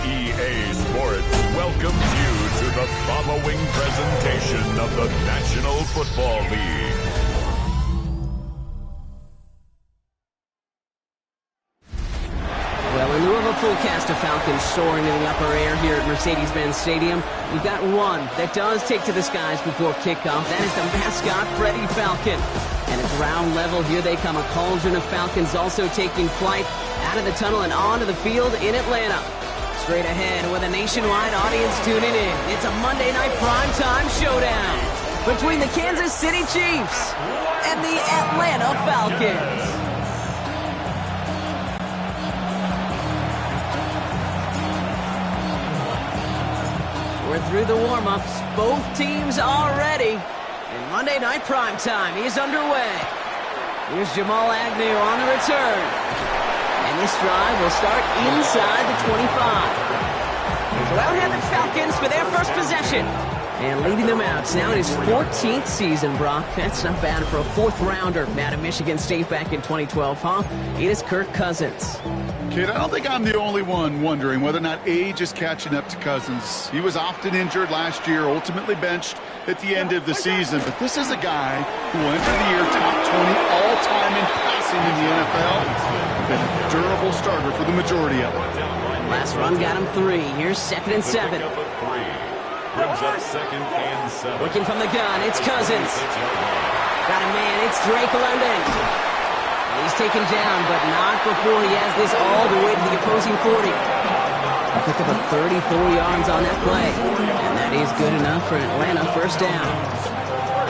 EA Sports welcomes you to the following presentation of the National Football League. Well, in lieu of a full cast of Falcons soaring in the upper air here at Mercedes-Benz Stadium, we've got one that does take to the skies before kickoff. That is the mascot, Freddie Falcon. And at ground level, here they come. A cauldron of Falcons also taking flight out of the tunnel and onto the field in Atlanta. Straight ahead with a nationwide audience tuning in. It's a Monday night primetime showdown between the Kansas City Chiefs and the Atlanta Falcons. We're through the warm-ups. Both teams are ready. And Monday night primetime is underway. Here's Jamal Agnew on the return. And this drive will start inside the 25. So out head the Falcons for their first possession. And leading them out. It's now in his 14th season, Brock. That's not bad for a fourth-rounder out of Michigan State back in 2012, huh? It is Kirk Cousins. Kid, I don't think I'm the only one wondering whether or not age is catching up to Cousins. He was often injured last year, ultimately benched at the end of the season. But this is a guy who will enter the year top 20 all-time in passing in the NFL. Been a durable starter for the majority of it. Last run got him 3. Here's 2nd and 7. Brings up 2nd and 7. Looking from the gun, it's Cousins. Got a man, it's Drake London. And he's taken down, but not before he has this all the way to the opposing 40. He picked up a 34 yards on that play. And that is good enough for an Atlanta first down.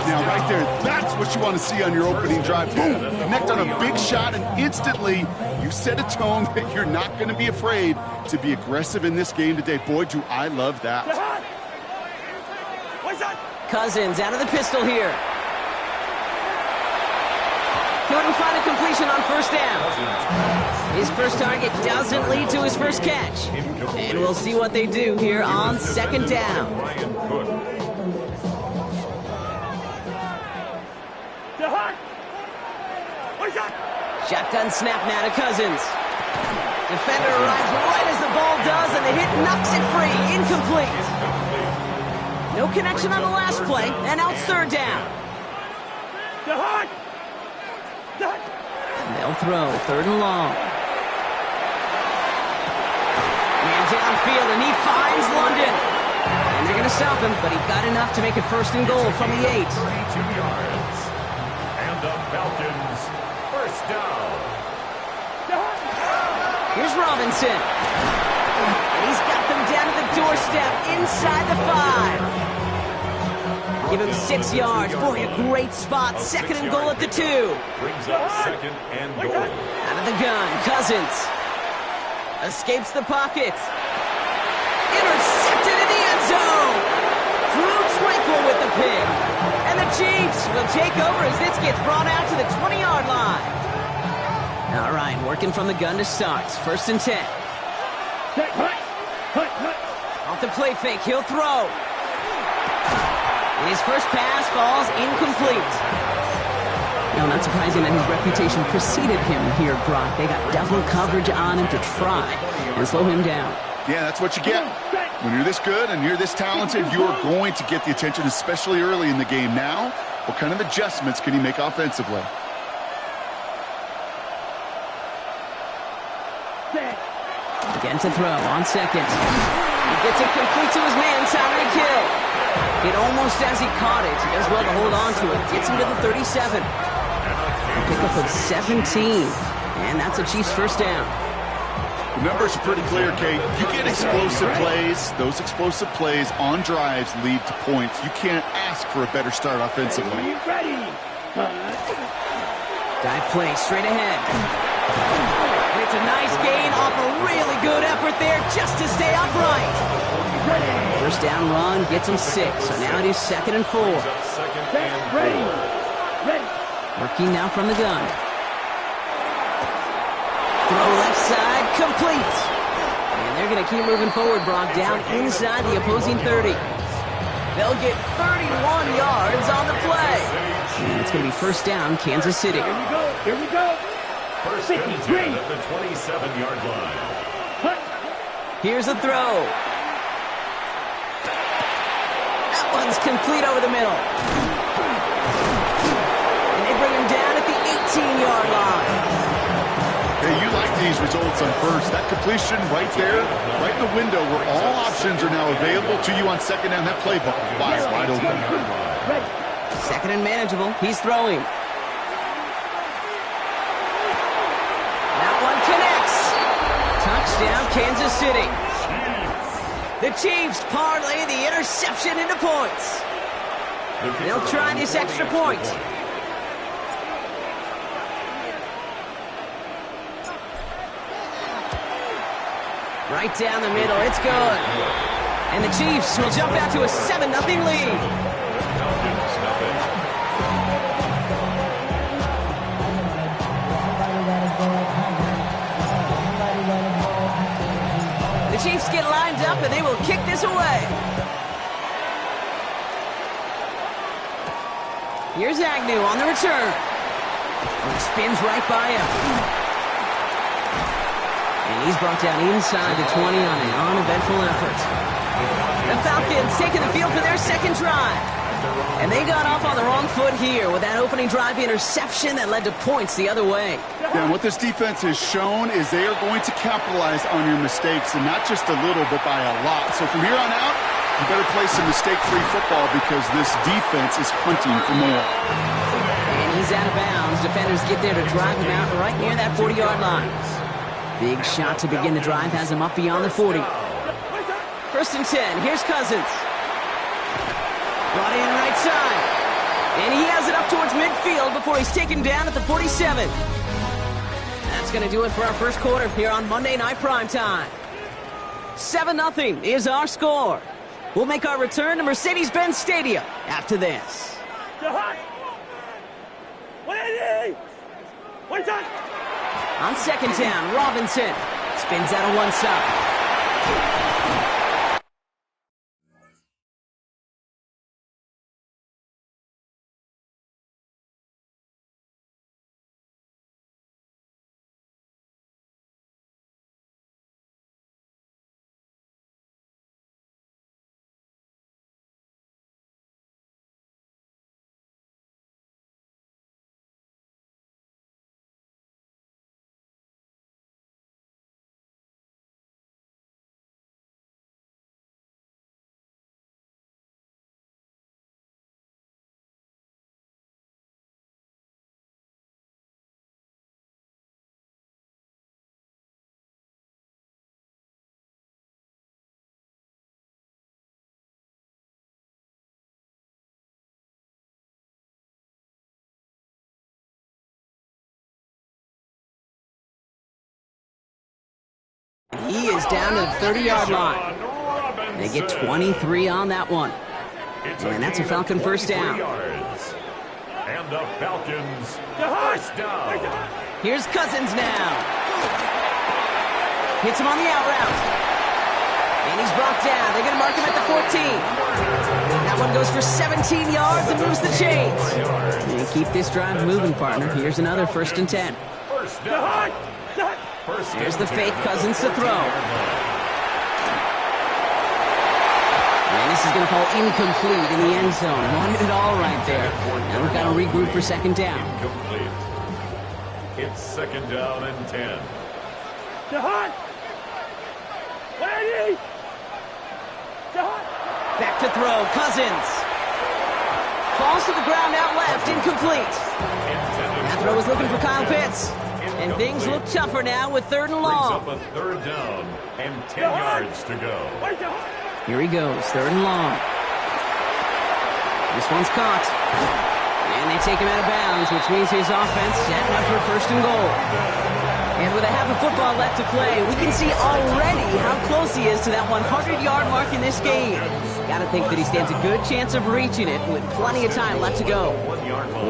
Now, right there, that's what you want to see on your opening drive. Boom! Connect on a big shot, and instantly you set a tone that you're not going to be afraid to be aggressive in this game today. Boy, do I love that. Cousins out of the pistol here. Couldn't find a completion on first down. His first target doesn't lead to his first catch. And we'll see what they do here on 2nd down. Shotgun snap now to Cousins. Defender arrives right as the ball does, and the hit knocks it free. Incomplete. No connection on the last play, and now it's 3rd down. They'll throw 3rd and long. Man downfield, and he finds London. And they're going to stop him, but he got enough to make it 1st and goal from the 8. 32 yards. And the Falcons first down. Here's Robinson. And he's got them down to the doorstep inside the 5. Give him 6 yards. Boy, a great spot. 2nd and goal at the 2. Brings up 2nd and goal. Out of the gun, Cousins. Escapes the pocket. Intercepted in the end zone. Drew Tranquil with the pick. And the Chiefs will take over as this gets brought out to the 20-yard line. All right, working from the gun to start. 1st and 10. Off the play fake, he'll throw. His first pass falls incomplete. Now, not surprising that his reputation preceded him here, Brock. They got double coverage on him to try and slow him down. Yeah, that's what you get. When you're this good and you're this talented, you're going to get the attention, especially early in the game. Now, what kind of adjustments can he make offensively? Again to throw on 2nd. He gets it complete to his man, Tyreek Hill. Hit almost as he caught it. He does well to hold on to it. Gets him to the 37. A pickup of 17. And that's a Chiefs first down. The numbers are pretty clear, Kate. You get explosive plays. Those explosive plays on drives lead to points. You can't ask for a better start offensively. Dive play straight ahead. And it's a nice gain off a really good effort there just to stay upright. First down run gets him 6. So now it is 2nd and 4. Working now from the gun. Throw left side, complete. And they're going to keep moving forward, Brock, down inside the opposing 30. They'll get 31 yards on the play. And it's going to be first down, Kansas City. Here we go. First and 10 at the 27-yard line. Here's a throw. That one's complete over the middle. And they bring him down at the 18-yard line. Hey, you like these results on first. That completion right there, right in the window where all options are now available to you on second down. That play ball wide open. Second and manageable. He's throwing. That one connects. Touchdown, Kansas City. The Chiefs parlay the interception into points. They'll try this extra point. Right down the middle. It's good. And the Chiefs will jump out to a 7-0 lead. The Chiefs get lined up and they will kick this away. Here's Agnew on the return. He spins right by him. And he's brought down inside the 20 on an uneventful effort. The Falcons taking the field for their second drive. And they got off on the wrong foot here with that opening drive interception that led to points the other way. Yeah, and what this defense has shown is they are going to capitalize on your mistakes, and not just a little, but by a lot. So from here on out, you better play some mistake-free football because this defense is hunting for more. And he's out of bounds. Defenders get there to drive him out right near that 40-yard line. Big shot to begin the drive has him up beyond the 40. First and 10. Here's Cousins. Brought in right side. And he has it up towards midfield before he's taken down at the 47. That's going to do it for our first quarter here on Monday Night Primetime. 7-0 is our score. We'll make our return to Mercedes-Benz Stadium after this. On second down, Robinson spins out on one side. He is down to the 30-yard line. They get 23 on that one. And that's a Falcon first down. And the Falcons first down. Here's Cousins now. Hits him on the out route. And he's brought down. They're going to mark him at the 14. That one goes for 17 yards and moves the chains. And keep this drive moving, partner. Here's another first and 10. First down. Here's the fake, Cousins to throw. And this is going to fall incomplete in the end zone. Wanted it all right there. Now we've got to regroup for second down. Incomplete. It's second down and 10. Back to throw, Cousins. Falls to the ground out left, incomplete. That throw was looking for Kyle Pitts. And things look tougher now with 3rd and long. Brings up a 3rd down and 10 yards to go. Here he goes, 3rd and long. This one's caught. And they take him out of bounds, which means his offense setting up for 1st and goal. And with a half of football left to play, we can see already how close he is to that 100-yard mark in this game. Got to think that he stands a good chance of reaching it with plenty of time left to go.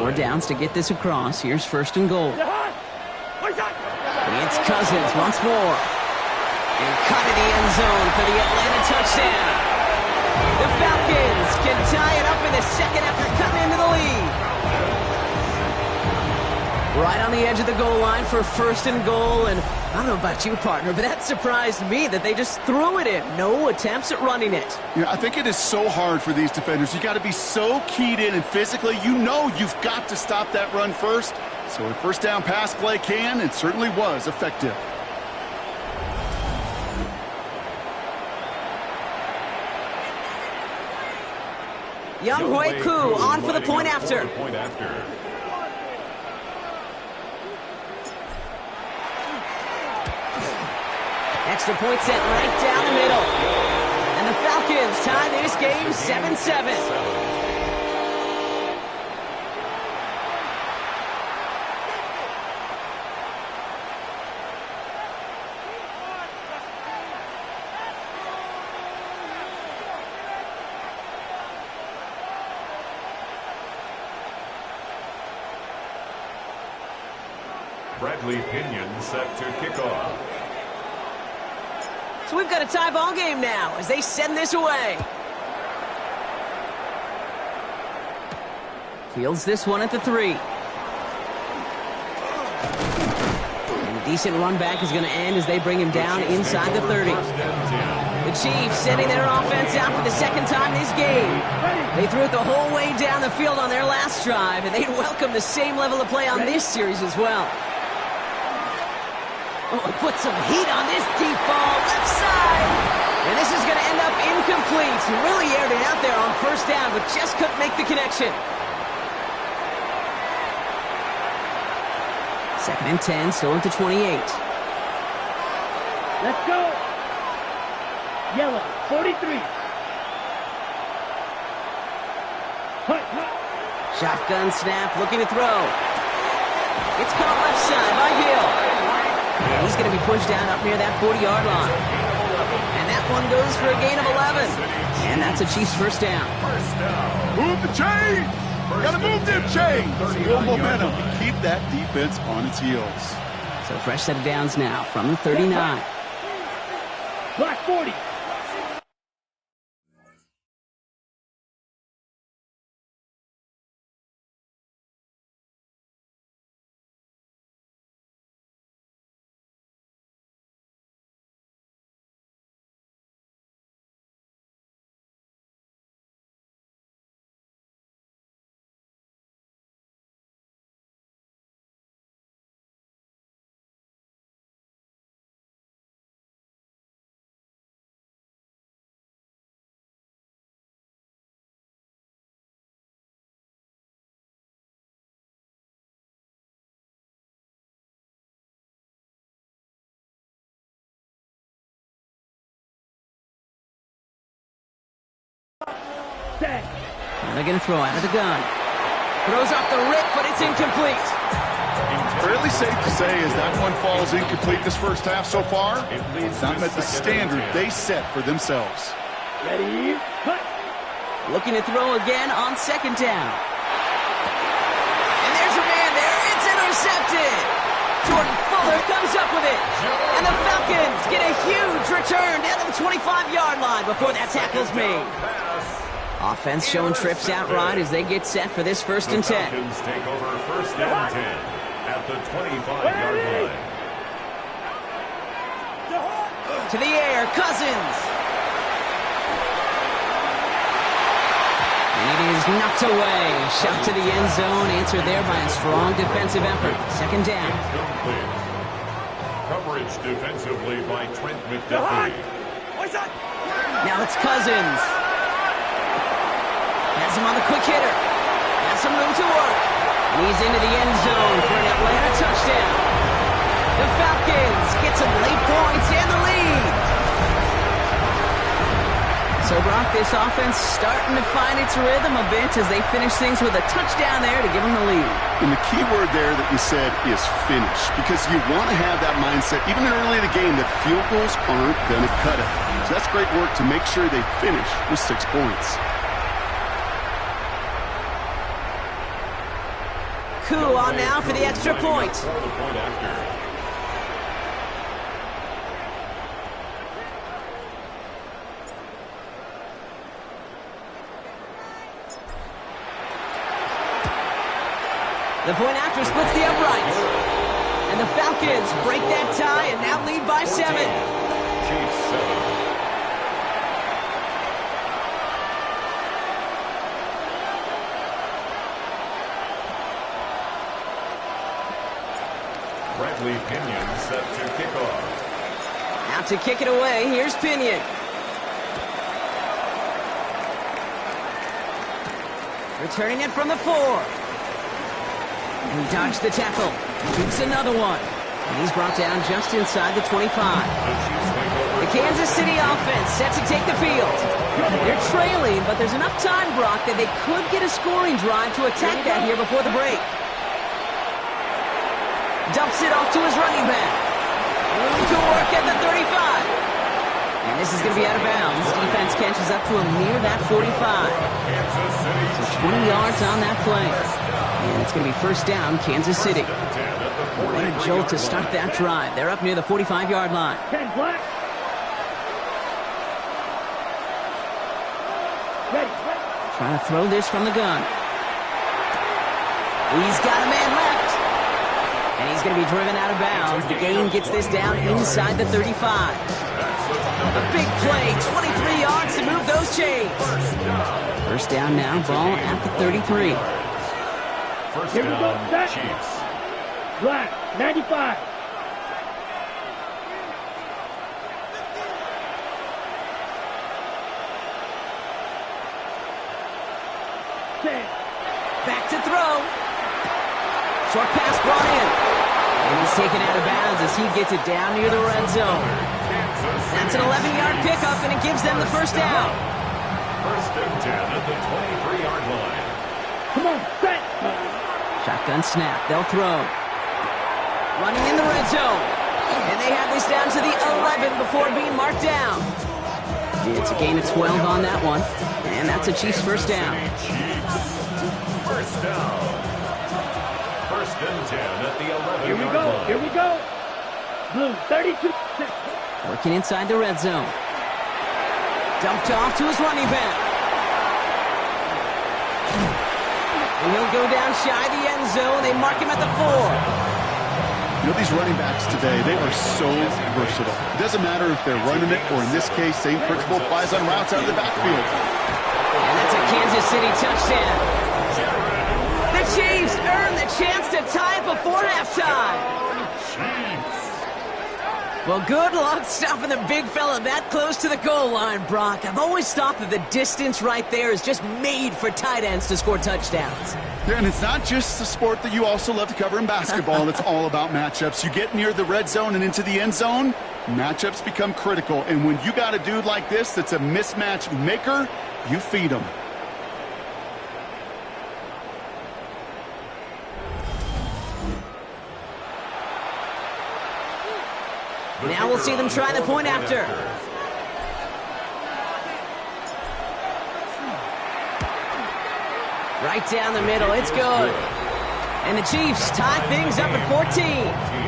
4 downs to get this across. Here's 1st and goal. It's Cousins once more. And cut in the end zone for the Atlanta touchdown. The Falcons can tie it up in the second after cutting into the lead. Right on the edge of the goal line for 1st and goal. And I don't know about you, partner, but that surprised me that they just threw it in. No attempts at running it. Yeah, I think it is so hard for these defenders. You got to be so keyed in and physically, you know you've got to stop that run first. So a 1st down pass play can and certainly was effective. Young Hui Koo on for the point after. Extra point set right down the middle. And the Falcons tie this game 7-7. Bradley Pinion set to kick off. So we've got a tie ball game now as they send this away. Fields this one at the 3. And a decent run back is going to end as they bring him down inside the 30. The Chiefs sending their offense out for the 2nd time this game. They threw it the whole way down the field on their last drive, and they'd welcome the same level of play on this series as well. Oh, put some heat on this deep ball, left side. And this is going to end up incomplete. He really aired it out there on 1st down, but just couldn't make the connection. 2nd and 10, still at the 28. Let's go. Yellow, 43. Shotgun snap, looking to throw. It's caught left side by Hill. And he's going to be pushed down up near that 40-yard line. And that one goes for a gain of 11. And that's a Chiefs 1st down. Move the chains! Gotta move them chains! Build momentum. Keep that defense on its heels. So fresh set of downs now from the 39. Black 40. And they're going to throw out of the gun. Throws off the rip, but it's incomplete. Fairly safe to say as that one falls incomplete this 1st half so far, it's not met the standard they set for themselves. Ready, cut. Looking to throw again on 2nd down. And there's a man there. It's intercepted. Jordan Fuller comes up with it. And the Falcons get a huge return down to the 25-yard line before that tackle's made. Offense showing trips out right as they get set for this 1st and 10. The Falcons take over 1st and 10 at the 25-yard line. To the air, Cousins. And it is knocked away. Shot to the end zone, answered there by a strong defensive effort. 2nd down. Incomplete. Coverage defensively by Trent McDuffie. Now it's Cousins. Has him on the quick hitter. Has some room to work. And he's into the end zone for an Atlanta touchdown. The Falcons get some late points and the lead. So, Brock, this offense starting to find its rhythm a bit as they finish things with a touchdown there to give them the lead. And the key word there that you said is finish, because you want to have that mindset, even early in the game, that field goals aren't going to cut it. So that's great work to make sure they finish with 6 points. Coup on now for the extra point. The point after splits the uprights. And the Falcons break that tie and now lead by 7. Chiefs 7. Bradley Pinion set to kick off. Out to kick it away, here's Pinion. Returning it from the 4. And he dodged the tackle. Shoots another one. And he's brought down just inside the 25. The Kansas City offense set to take the field. They're trailing, but there's enough time, Brock, that they could get a scoring drive to attack that here before the break. Dumps it off to his running back. Room to work at the 35. And this is going to be out of bounds. Defense catches up to him near that 45. So 20 yards on that play. And it's going to be first down, Kansas City. What a jolt to start that drive. They're up near the 45-yard line. 10 black. Ready. Trying to throw this from the gun. He's got a man left. And he's going to be driven out of bounds. The gain gets this down inside the 35. A big play, 23 yards to move those chains. First down now, ball at the 33. First Here we go, down, set. Chiefs. Black. 95. Back to throw. Short pass brought in. And he's taken out of bounds as he gets it down near the red zone. That's an 11-yard pickup, and it gives them the first down. First and 10 at the 23-yard line. Come on, set. Shotgun snap. They'll throw. Running in the red zone. And they have this down to the 11 before being marked down. It's a gain of 12 on that one. And that's a Chiefs first down. First down. First and 10 at the 11-yard Here we go. line. Here we go. Blue, 32. Working inside the red zone. Dumped off to his running back. And he'll go down shy of the end zone. They mark him at the 4. You know, these running backs today, they are so versatile. It doesn't matter if they're running it or, in this case, same principle applies on routes out of the backfield. And that's a Kansas City touchdown. The Chiefs earn the chance to tie before halftime. Well, good luck stopping the big fella that close to the goal line, Brock. I've always thought that the distance right there is just made for tight ends to score touchdowns. Yeah, and it's not just the sport that you also love to cover in basketball. It's all about matchups. You get near the red zone and into the end zone, matchups become critical. And when you got a dude like this that's a mismatch maker, you feed him. Now we'll see them try the point after. Right down the middle, it's good. And the Chiefs tie things up at 14.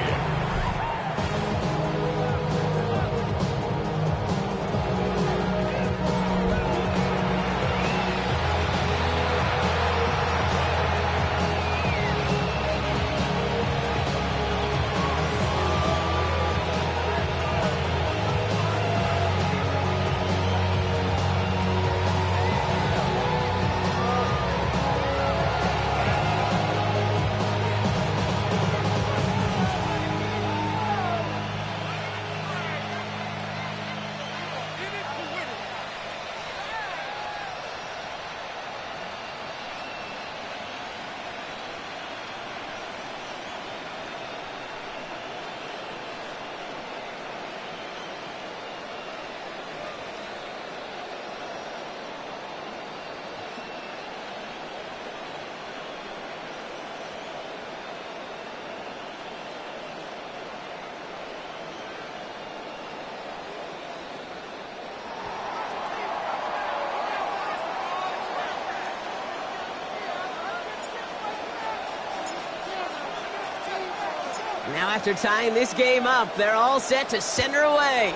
Now after tying this game up, they're all set to send her away.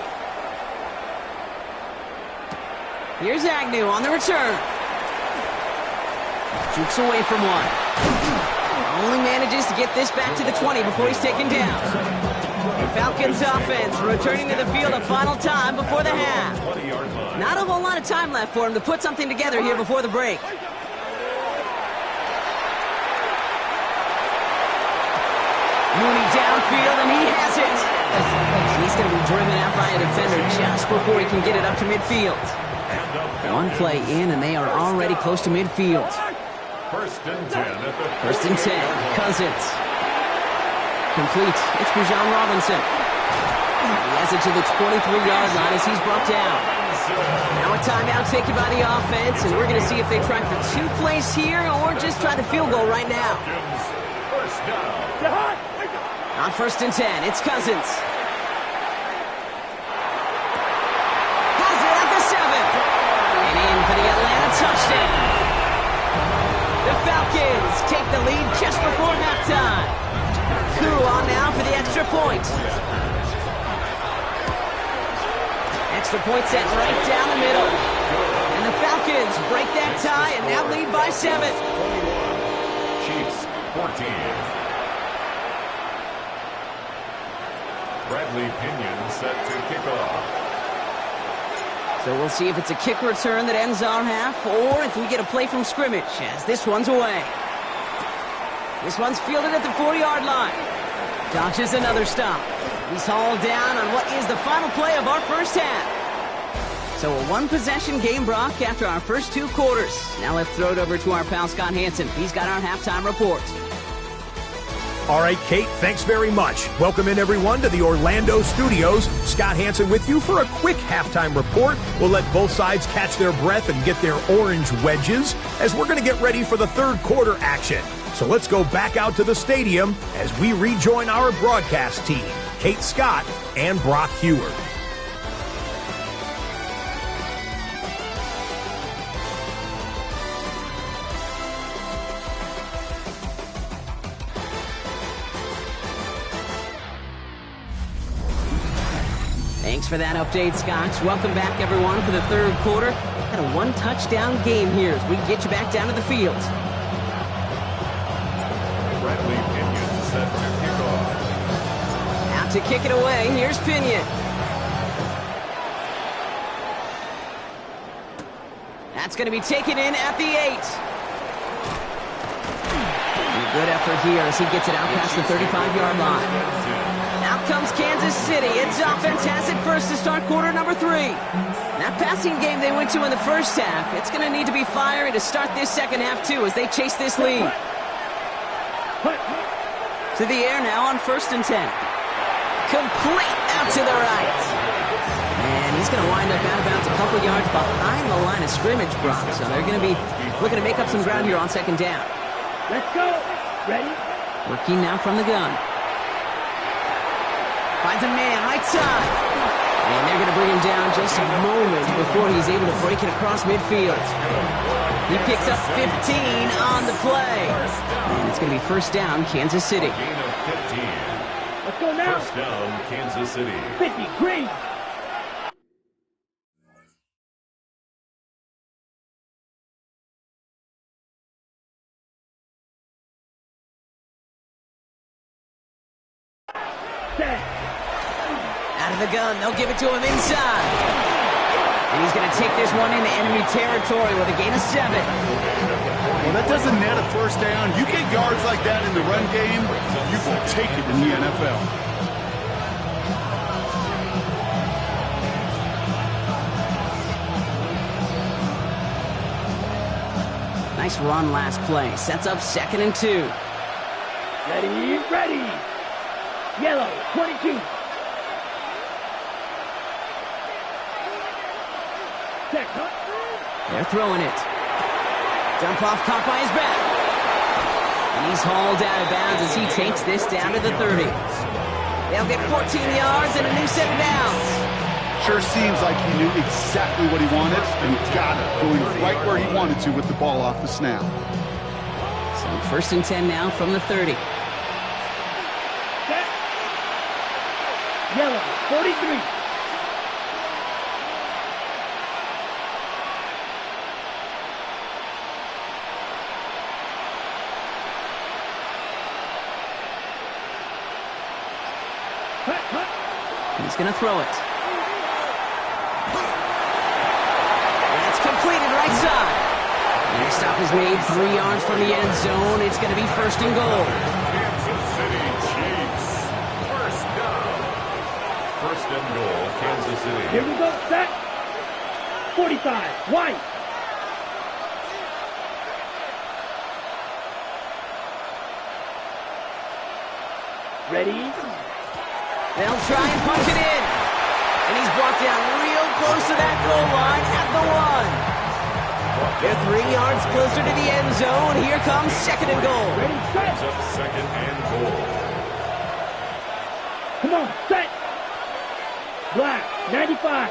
Here's Agnew on the return. Jukes away from one. Only manages to get this back to the 20 before he's taken down. The Falcons offense returning to the field a final time before the half. Not a whole lot of time left for him to put something together here before the break. Mooney downfield, and he has it. And he's going to be driven out by a defender just before he can get it up to midfield. One play in, and they are already close to midfield. First and 10 at the First and 10, Cousins. Complete. It's Bijan Robinson. He has it to the 23-yard line as he's brought down. Now a timeout taken by the offense, and we're going to see if they try for 2 plays here or just try the field goal right now. first down. On first and 10, it's Cousins. Has it at the 7. And in for the Atlanta touchdown. The Falcons take the lead just before halftime. Koo on now for the extra point. Extra point set right down the middle. And the Falcons break that tie and now lead by 7. Chiefs 14. Bradley Pinion set to kick off. So we'll see if it's a kick return that ends our half or if we get a play from scrimmage as this one's away. This one's fielded at the 40-yard line. Dodges another stop. He's hauled down on what is the final play of our first half. So a one-possession game, Brock, after our first 2 quarters. Now let's throw it over to our pal Scott Hansen. He's got our halftime report. All right, Kate, thanks very much. Welcome in, everyone, to the Orlando studios. Scott Hansen with you for a quick halftime report. We'll let both sides catch their breath and get their orange wedges as we're going to get ready for the third quarter action. So let's go back out to the stadium as we rejoin our broadcast team, Kate Scott and Brock Heward. Thanks for that update, Scott. Welcome back, everyone, for the third quarter. Got a 1-touchdown game here as we get you back down to the field. Bradley Pinion set to kick off. Out to kick it away. Here's Pinion. That's going to be taken in at the 8. And a good effort here as he gets it out past the 35-yard line. Out comes Kansas City. Its offense has it first to start quarter number 3. That passing game they went to in the first half, it's going to need to be fiery to start this second half, too, as they chase this lead. To the air now on first and 10. Complete out to the right. And he's going to wind up out of bounds a couple yards behind the line of scrimmage, Brock. So they're going to be looking to make up some ground here on second down. Let's go. Ready? Working now from the gun. Finds a man, right side. And they're going to bring him down just a moment before he's able to break it across midfield. He picks up 15 on the play. And it's going to be first down, Kansas City. Gain of 15. Let's go now. First down, Kansas City. 50, green. Set. Out of the gun, they'll give it to him inside. And he's going to take this one into enemy territory with a gain of 7. Well, that doesn't net a first down. You get yards like that in the run game, you will take it in the NFL. Nice run last play. Sets up second and 2. Ready, ready. Yellow, 22. Check. They're throwing it. Dump off caught by his back. And he's hauled out of bounds as he takes this down to the 30. They'll get 14 yards and a new set of downs. Sure seems like he knew exactly what he wanted, and he got it, going right where he wanted to with the ball off the snap. So first and 10 now from the 30. Set. Yellow, 43. Hut, hut. He's going to throw it. That's completed right side. Next stop is made 3 yards from the end zone. It's going to be first and goal. Kansas City Chiefs. First down. First and goal, Kansas City. Here we go, set. 45, White. Ready? They'll try and punch it in. And he's brought down real close to that goal line at the 1. They're 3 yards closer to the end zone. Here comes second and goal. Ready, set. Brings up second and goal. Come on, set. Black, 95.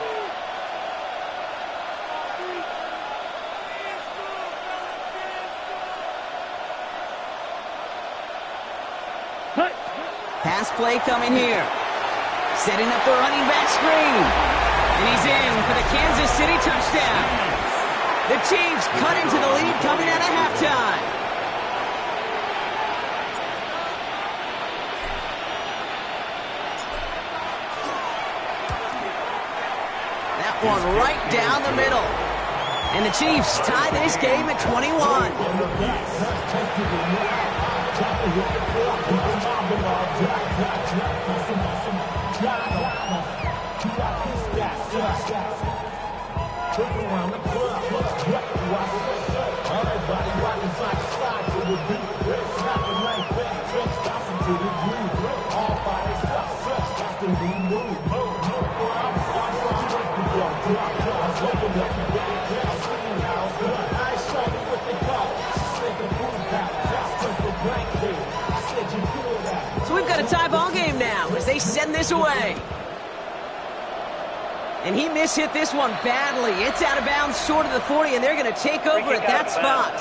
Hut. Pass play coming here. Setting up the running back screen. And he's in for the Kansas City touchdown. The Chiefs cut into the lead coming out of halftime. That one right down the middle. And the Chiefs tie this game at 21. So we've got a tie ball game now as they send this away. And he mishit this one badly. It's out of bounds short of the 40, and they're going to take over at that spot.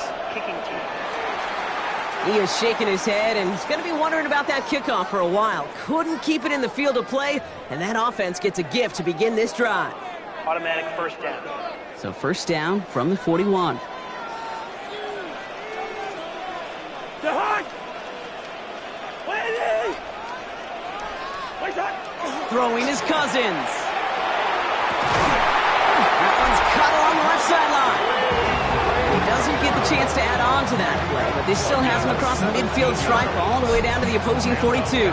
He is shaking his head, and he's going to be wondering about that kickoff for a while. Couldn't keep it in the field of play, and that offense gets a gift to begin this drive. Automatic first down. So first down from the 41. The hunt. Throwing his Cousins. That one's cut along the left sideline. He doesn't get the chance to add on to that play, but this still has him across the midfield stripe all the way down to the opposing 42.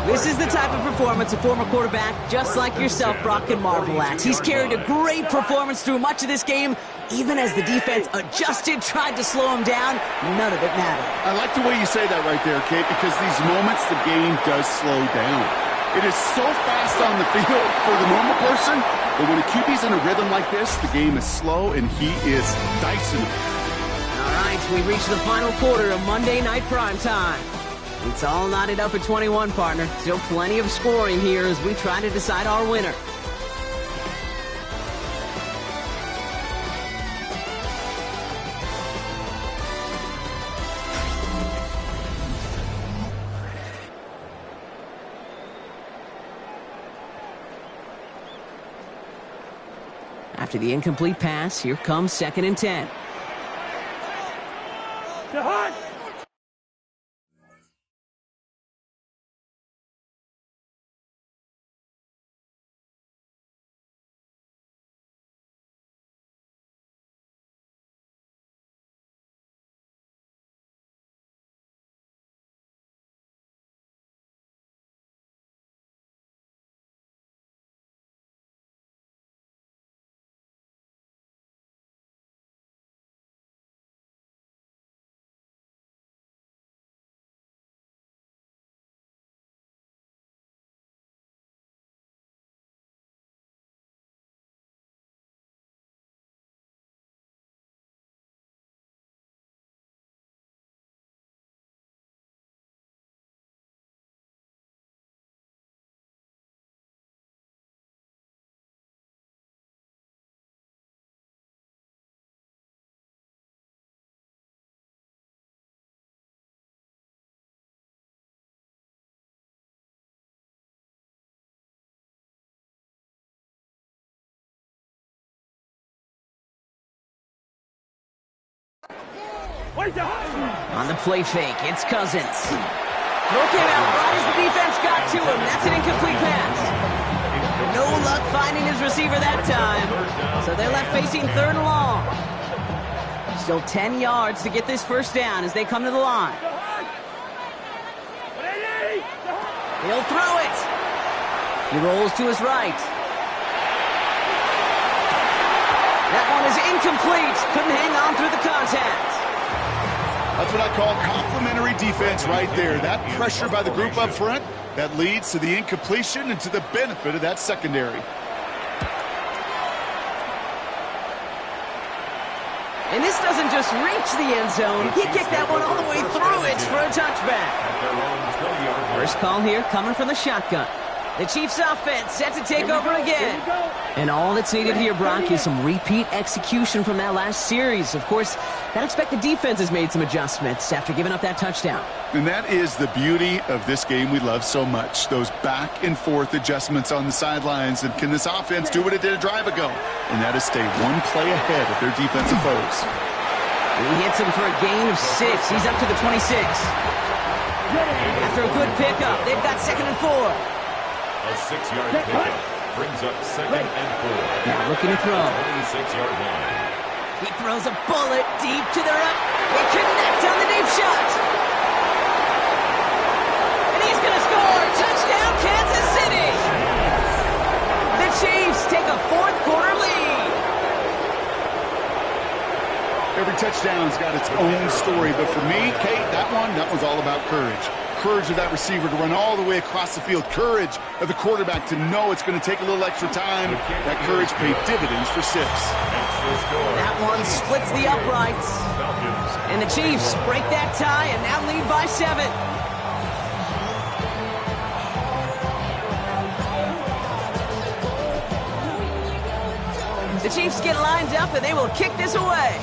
This is the type of performance a former quarterback just like yourself, Brock, can marvel at. He's carried a great performance through much of this game. Even as the defense adjusted, tried to slow him down, none of it mattered. I like the way you say that right there, Kate, because these moments the game does slow down. It is so fast on the field for the normal person, but when a QB's in a rhythm like this, the game is slow and he is dicing it. All right, we reach the final quarter of Monday Night Primetime. It's all knotted up at 21, partner. Still plenty of scoring here as we try to decide our winner. After the incomplete pass, here comes second and 10. The hunt. On the play fake, it's Cousins. Throw came out right as the defense got to him. That's an incomplete pass. No luck finding his receiver that time. So they're left facing 3rd and long. Still 10 yards to get this first down as they come to the line. He'll throw it. He rolls to his right. That one is incomplete. Couldn't hang on through the contact. That's what I call complimentary defense right there. That pressure by the group up front, that leads to the incompletion and to the benefit of that secondary. And this doesn't just reach the end zone. He kicked that one all the way through it for a touchback. First call here coming from the shotgun. The Chiefs offense set to take over again. And all that's needed here, Brock, is some repeat execution from that last series. Of course, gotta expect the defense has made some adjustments after giving up that touchdown. And that is the beauty of this game we love so much. Those back and forth adjustments on the sidelines. And can this offense do what it did a drive ago? And that is stay one play ahead of their defensive foes. He hits him for a gain of 6. He's up to the 26. After a good pickup, they've got 2nd and 4. A 6-yard pickup brings up 2nd and 4. Now looking to throw. 26-yard line. He throws a bullet deep to the right. They connect on the deep shot. And he's going to score. Touchdown, Kansas City. The Chiefs take a 4th quarter lead. Every touchdown's got its own story. But for me, Kate, that one's all about courage. Courage of that receiver to run all the way across the field. Courage of the quarterback to know it's going to take a little extra time. That courage paid dividends for 6. That one splits the uprights. And the Chiefs break that tie and now lead by 7. The Chiefs get lined up and they will kick this away.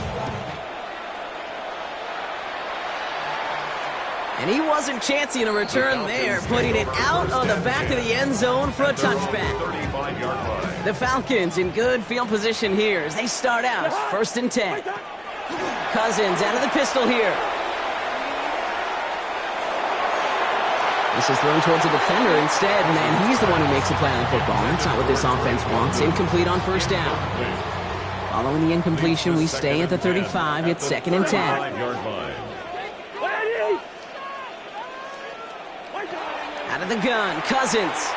And he wasn't chancing a return there, putting it out on the back of the end zone for a touchback. The Falcons in good field position here as they start out 1st and 10. Cousins out of the pistol here. This is thrown towards a defender instead, and he's the one who makes a play on the football. That's not what this offense wants. Incomplete on 1st down. Following the incompletion, we stay at the 35. It's 2nd and 10. Out of the gun, Cousins.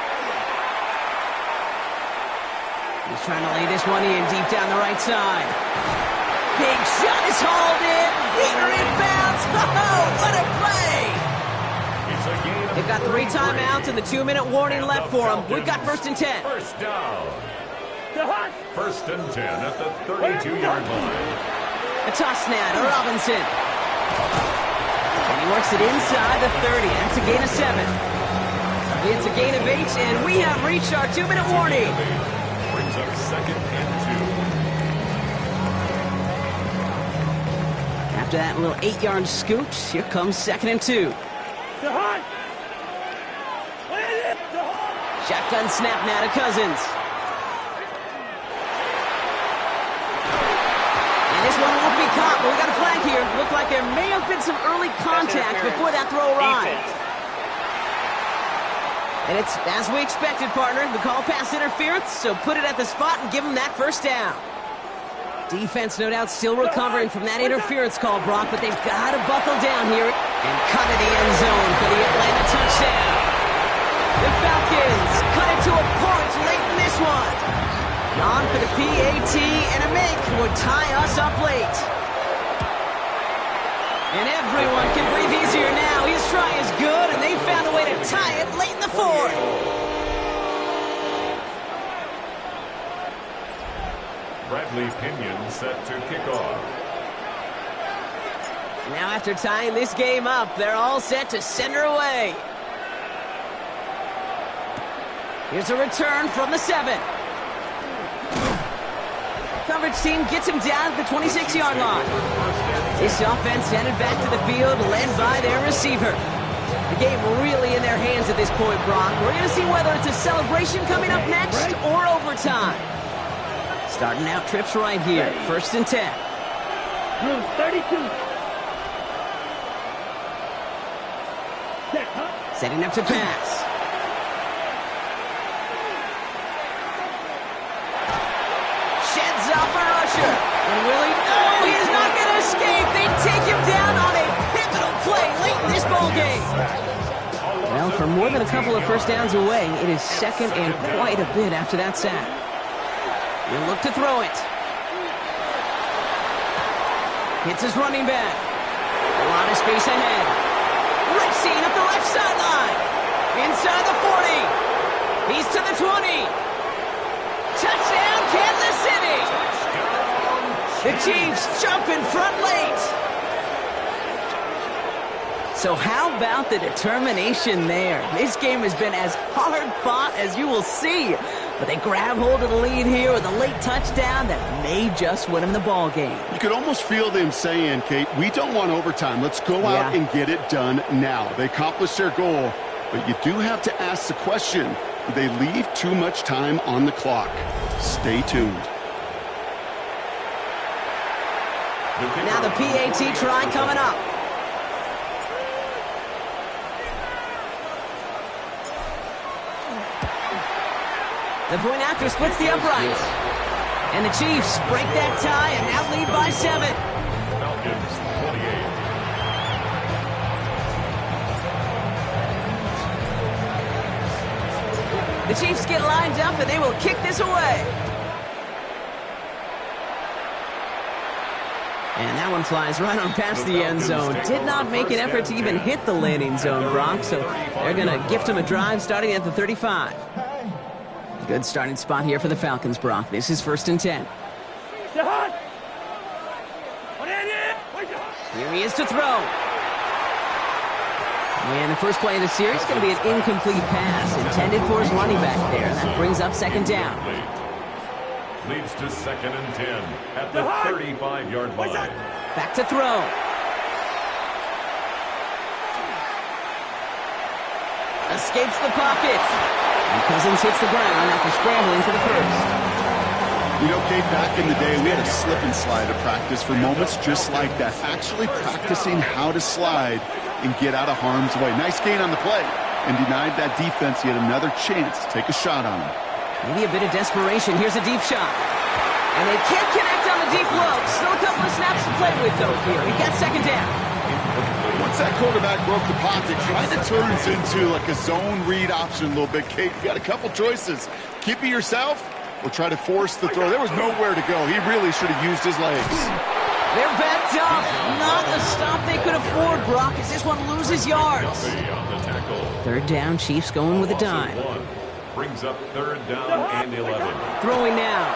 He's trying to lay this one in deep down the right side. Big shot is hauled in. Here it bounds. Oh, what a play! They've got 3 timeouts and the 2-minute warning left for them. We've got 1st and 10. First down. 1st and 10 at the 32-yard line. A toss now to Robinson. And he works it inside the 30. That's a gain of 7. It's a gain of 8, and we have reached our 2-minute warning. Brings up 2nd and 2. After that little 8-yard scoot, here comes 2nd and 2. Shotgun snap now to Cousins. And this one won't be caught, but we got a flag here. Looked like there may have been some early contact before that throw arrived. And it's as we expected, partner. The call pass interference, so put it at the spot and give them that 1st down. Defense, no doubt, still recovering from that interference call, Brock, but they've got to buckle down here and cut to the end zone for the Atlanta touchdown. The Falcons cut it to a point late in this one. On for the PAT, and a make would tie us up late. And everyone can breathe easier now. His try is good, and they found a way to tie it late in the 4th. Bradley Pinion set to kick off. Now after tying this game up, they're all set to send her away. Here's a return from the 7. Coverage team gets him down at the 26-yard line. This offense headed back to the field, led by their receiver. The game really in their hands at this point, Brock. We're going to see whether it's a celebration coming up next or overtime. Starting out trips right here. 1st and 10. Room 32. Setting up to pass. Sheds off a rusher. And will he? No, he is not going to escape. They take him down on a pivotal play late in this ball game. Well, for more than a couple of first downs away, it is second and quite a bit after that sack. He'll look to throw it. Hits his running back. A lot of space ahead. Racing up the left sideline. Inside the 40. He's to the 20. Touchdown, Kansas City. The Chiefs jump in front late. So how about the determination there? This game has been as hard fought as you will see. But they grab hold of the lead here with a late touchdown that may just win them the ball game. You could almost feel them saying, Kate, we don't want overtime. Let's go out and get it done now. They accomplished their goal, but you do have to ask the question, do they leave too much time on the clock? Stay tuned. Now the PAT try coming up. The point after splits the uprights. And the Chiefs break that tie and now lead by 7. Falcons 28. The Chiefs get lined up and they will kick this away. And that one flies right on past the end zone. Did not make an effort to even hit the landing zone, Brock. So they're going to gift him a drive starting at the 35. Good starting spot here for the Falcons, Brock. This is 1st and 10. Here he is to throw. And the first play of the series is going to be an incomplete pass intended for his running back there. That brings up 2nd down. Leads to 2nd and 10 at the 35-yard line. Back to throw. Escapes the pocket. And Cousins hits the ground after scrambling for the first. You know, Kate, back in the day, we had a slip and slide of practice for moments just like that. Actually practicing how to slide and get out of harm's way. Nice gain on the play. And denied that defense yet another chance to take a shot on him. Maybe a bit of desperation. Here's a deep shot. And they can't connect on the deep low. Still a couple of snaps to play with, though, here. He got 2nd down. Once that quarterback broke the pocket, kind of turns into like a zone read option a little bit. Kate, you got a couple choices. Keep it yourself or try to force the throw. There was nowhere to go. He really should have used his legs. They're backed up. Not a stop they could afford, Brock, as this one loses yards. 3rd down, Chiefs going with a dime. Brings up 3rd down and 11. Throwing now.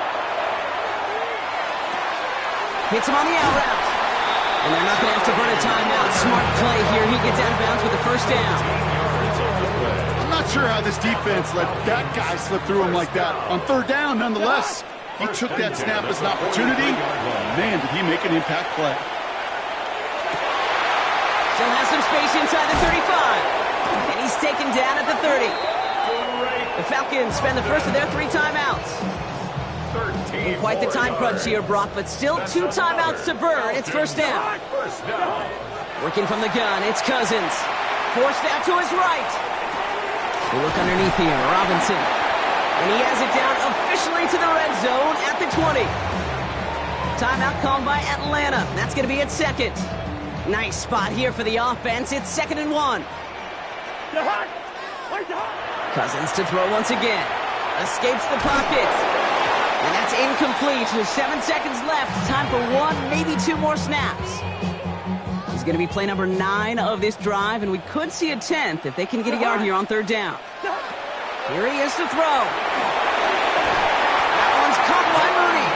Hits him on the out route. And they're not going to have to burn a timeout. Smart play here. He gets out of bounds with the 1st down. I'm not sure how this defense let that guy slip through him like that. On 3rd down, nonetheless, he took that snap as an opportunity. Man, did he make an impact play. Still has some space inside the 35. And he's taken down at the 30. The Falcons spend the first of their 3 timeouts. In quite the time crunch here, Brock, but still 2 timeouts to burn. It's 1st down. Working from the gun, it's Cousins. Forced out to his right. We look underneath here, Robinson. And he has it down officially to the red zone at the 20. Timeout called by Atlanta. That's going to be its 2nd. Nice spot here for the offense. It's 2nd and 1. Cousins to throw once again. Escapes the pocket. And that's incomplete. With 7 seconds left. Time for 1, maybe 2 more snaps. He's going to be play number 9 of this drive, and we could see a 10th if they can get a yard here on 3rd down. Here he is to throw. That one's caught by Mooney.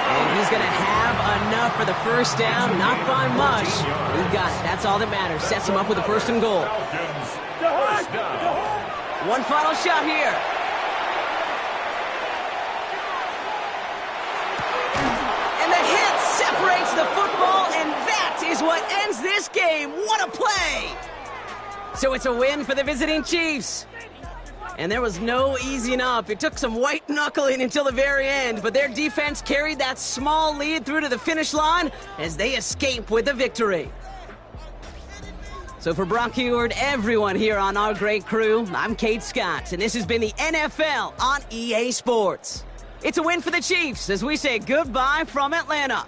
And he's going to have enough for the 1st down. Not by much. He got it. That's all that matters. Sets him up with a 1st and goal. One final shot here. And the hit separates the football, and that is what ends this game. What a play! So it's a win for the visiting Chiefs. And there was no easing up. It took some white knuckling until the very end, but their defense carried that small lead through to the finish line as they escape with the victory. So for Brock Heward, everyone here on our great crew, I'm Kate Scott, and this has been the NFL on EA Sports. It's a win for the Chiefs as we say goodbye from Atlanta.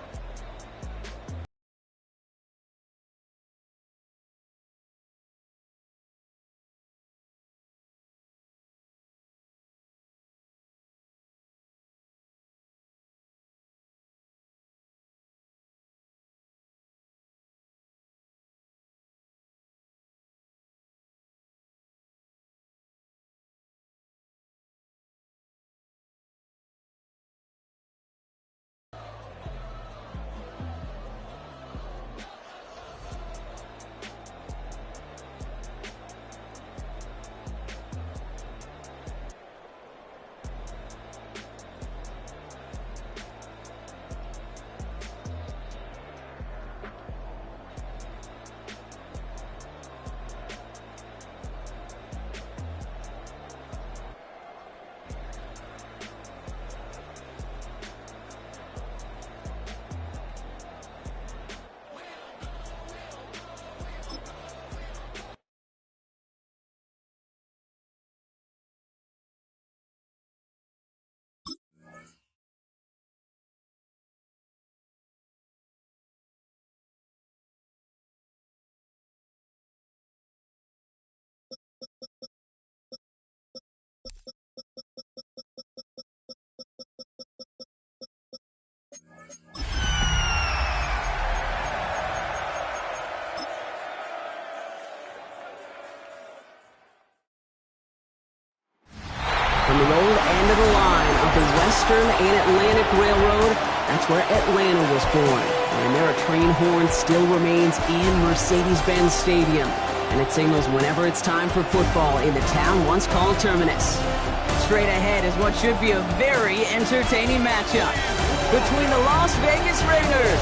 From the old end of the line of the Western and Atlantic Railroad, that's where Atlanta was born. And there a train horn still remains in Mercedes-Benz Stadium. And it signals whenever it's time for football in the town once called Terminus. Straight ahead is what should be a very entertaining matchup between the Las Vegas Raiders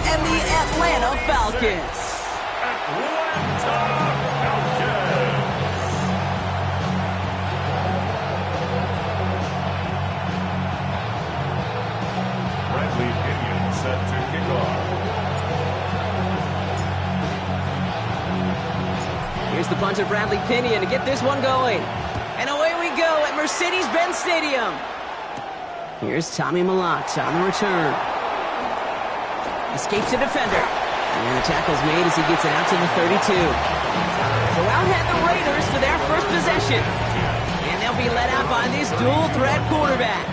and the Atlanta Falcons. Set to kick off. Here's the punter, Bradley Pinion, to get this one going. And away we go at Mercedes-Benz Stadium. Here's Tommy Malott on the return. Escapes a defender. And the tackle's made as he gets it out to the 32. So out head the Raiders for their first possession. And they'll be led out by this dual-threat quarterback.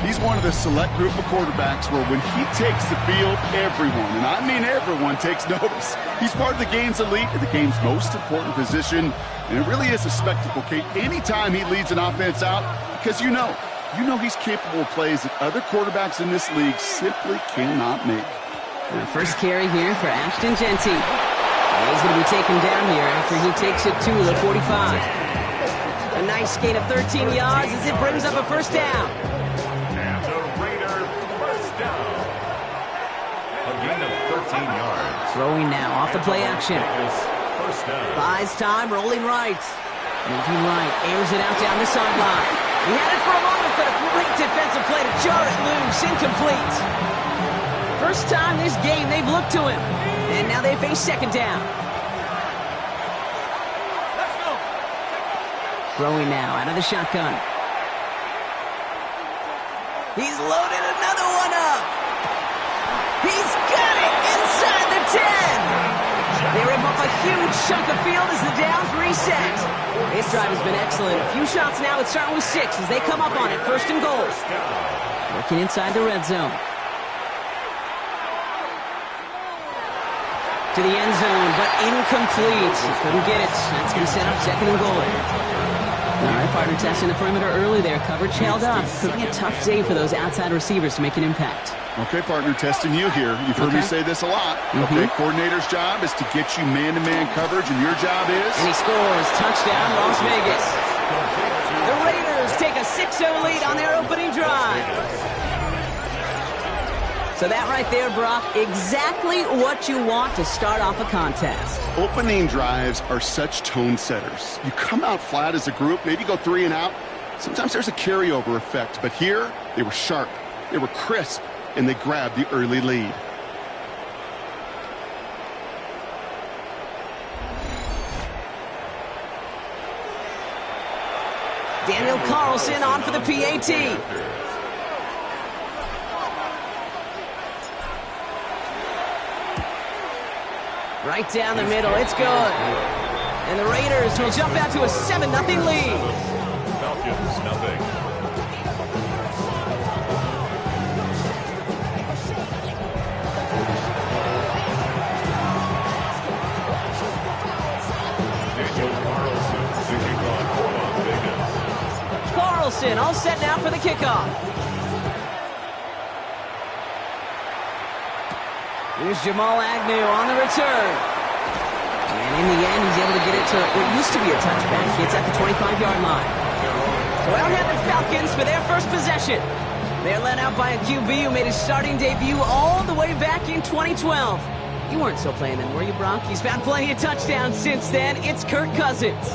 He's one of the select group of quarterbacks where when he takes the field, everyone, and I mean everyone, takes notice. He's part of the game's elite and the game's most important position, and it really is a spectacle, Kate, anytime he leads an offense out, because you know he's capable of plays that other quarterbacks in this league simply cannot make. And the first carry here for Ashton Genty. He's going to be taken down here after he takes it to the 45. A nice gain of 13 yards as it brings up a first down. Throwing now off the play action. Buys time, rolling right. Moving right, airs it out down the sideline. He had it for a moment, but a great defensive play to jar it loose, incomplete. First time this game they've looked to him. And now they face second down. Throwing now out of the shotgun. He's loaded another one up. He's got it inside the 10. They rip up a huge chunk of field as the downs reset. This drive has been excellent. A few shots now. It's starting with 6 as they come up on it. First and goal. Working inside the red zone. To the end zone, but incomplete. Couldn't get it. That's going to set up second and goal. All right, partner testing the perimeter early there. Coverage held up. Could be a tough day for those outside receivers to make an impact. Okay, partner, testing you here. You've heard me say this a lot. Okay, coordinator's job is to get you man-to-man coverage, and your job is... And he scores. Touchdown, Las Vegas. The Raiders take a 6-0 lead on their opening drive. So that right there, Brock, exactly what you want to start off a contest. Opening drives are such tone setters. You come out flat as a group, maybe go 3 and out. Sometimes there's a carryover effect, but here they were sharp, they were crisp, and they grabbed the early lead. Daniel Carlson on for the PAT. Right down the middle, it's good. And the Raiders will jump out to a 7-0 lead. Falcons, nothing. Daniel Carlson, the kickoff for Las Vegas. Carlson all set now for the kickoff. Here's Jamal Agnew on the return. And in the end, he's able to get it to what used to be a touchback. It's at the 25-yard line. So out have the Falcons for their first possession. They're led out by a QB who made his starting debut all the way back in 2012. You weren't still playing then, were you, Brock? He's found plenty of touchdowns since then. It's Kirk Cousins.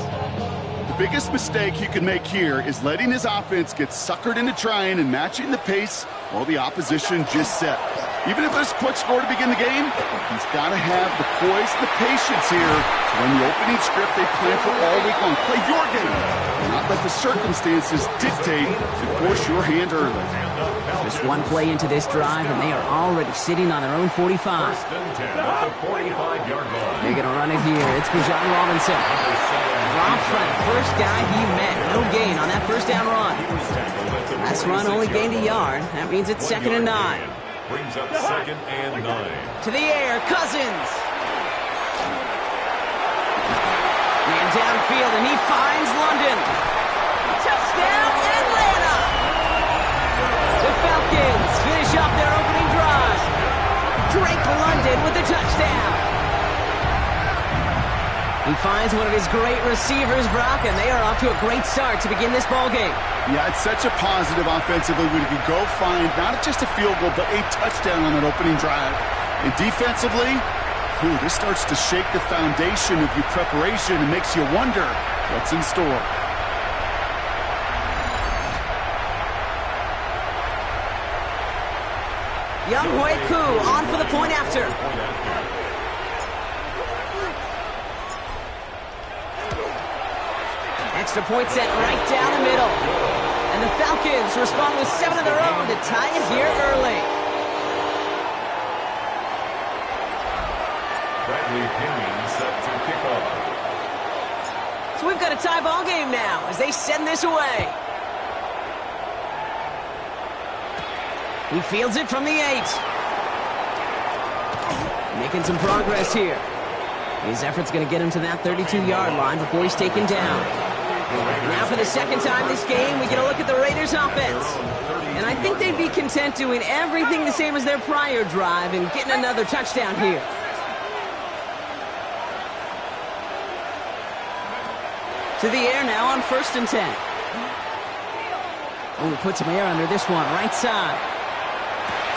The biggest mistake he can make here is letting his offense get suckered into trying and matching the pace while the opposition just set. Even if there's a quick score to begin the game, he's got to have the poise and the patience here to run the opening script they plan for all week long. Play your game, and not let the circumstances dictate and force your hand early. Just one play into this drive, and they are already sitting on their own 45. First and 10 at the 45-yard line. They're going to run it here. It's Bijan Robinson. Drops for the first guy he met. No gain on that first down run. Last run only gained a yard. That means it's 2nd and 9. Brings up 2nd and 9. To the air, Cousins. Man downfield, and he finds London. Touchdown, Atlanta! The Falcons finish up their opening drive. Drake London with the touchdown. He finds one of his great receivers, Brock, and they are off to a great start to begin this ball game. Yeah, it's such a positive offensively when you can go find not just a field goal, but a touchdown on that opening drive. And defensively, this starts to shake the foundation of your preparation and makes you wonder what's in store. Young Hui Koo on for the point after. Extra point set right down the middle. And the Falcons respond with 7 of their own to tie it here early. Bradley Pinion set to kick off. So we've got a tie ball game now as they send this away. He fields it from the 8. Making some progress here. His effort's going to get him to that 32-yard line before he's taken down. Now for the second time this game, we get a look at the Raiders' offense. And I think they'd be content doing everything the same as their prior drive and getting another touchdown here. To the air now on 1st and 10. Oh, we put some air under this one, right side.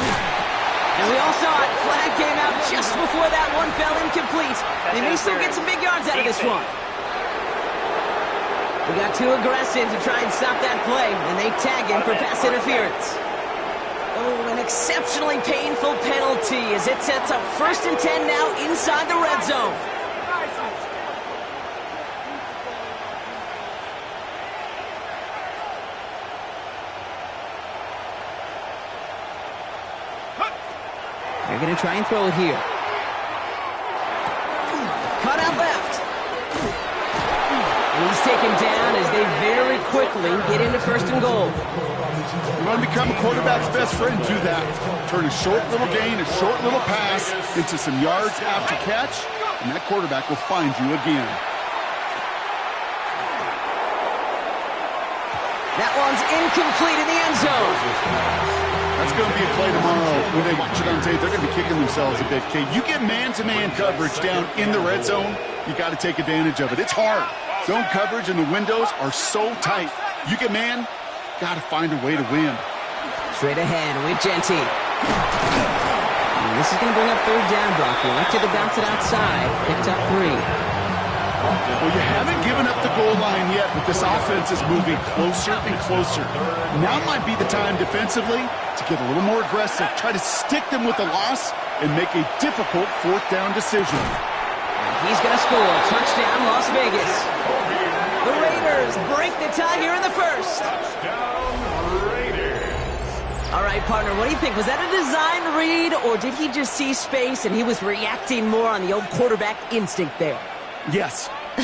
And we all saw it. Flag came out just before that one fell incomplete. They may still get some big yards out of this one. We got too aggressive to try and stop that play, and they tag him for pass interference. Oh, an exceptionally painful penalty as it sets up 1st and 10 now inside the red zone. They're going to try and throw it here. Cut out left. And he's taken down as they very quickly get into 1st and goal. You want to become a quarterback's best friend, do that. Turn a short little gain, a short little pass into some yards after catch, and that quarterback will find you again. That one's incomplete in the end zone. That's going to be a play tomorrow. When they watch it on tape, they're going to be kicking themselves a bit. Okay, you get man-to-man coverage down in the red zone, you got to take advantage of it. It's hard. Zone coverage and the windows are so tight. You get man, got to find a way to win. Straight ahead with Genty. And this is going to bring up 3rd down, Brock. He elected to bounce it outside. Picked up 3. Well, you haven't given up the goal line yet, but this offense is moving closer and closer. Now might be the time defensively to get a little more aggressive, try to stick them with the loss, and make a difficult 4th down decision. He's going to score. Touchdown, Las Vegas. The Raiders Raiders break the tie here in the first. Touchdown, Raiders. All right, partner, what do you think? Was that a design read, or did he just see space and he was reacting more on the old quarterback instinct there? Yes. I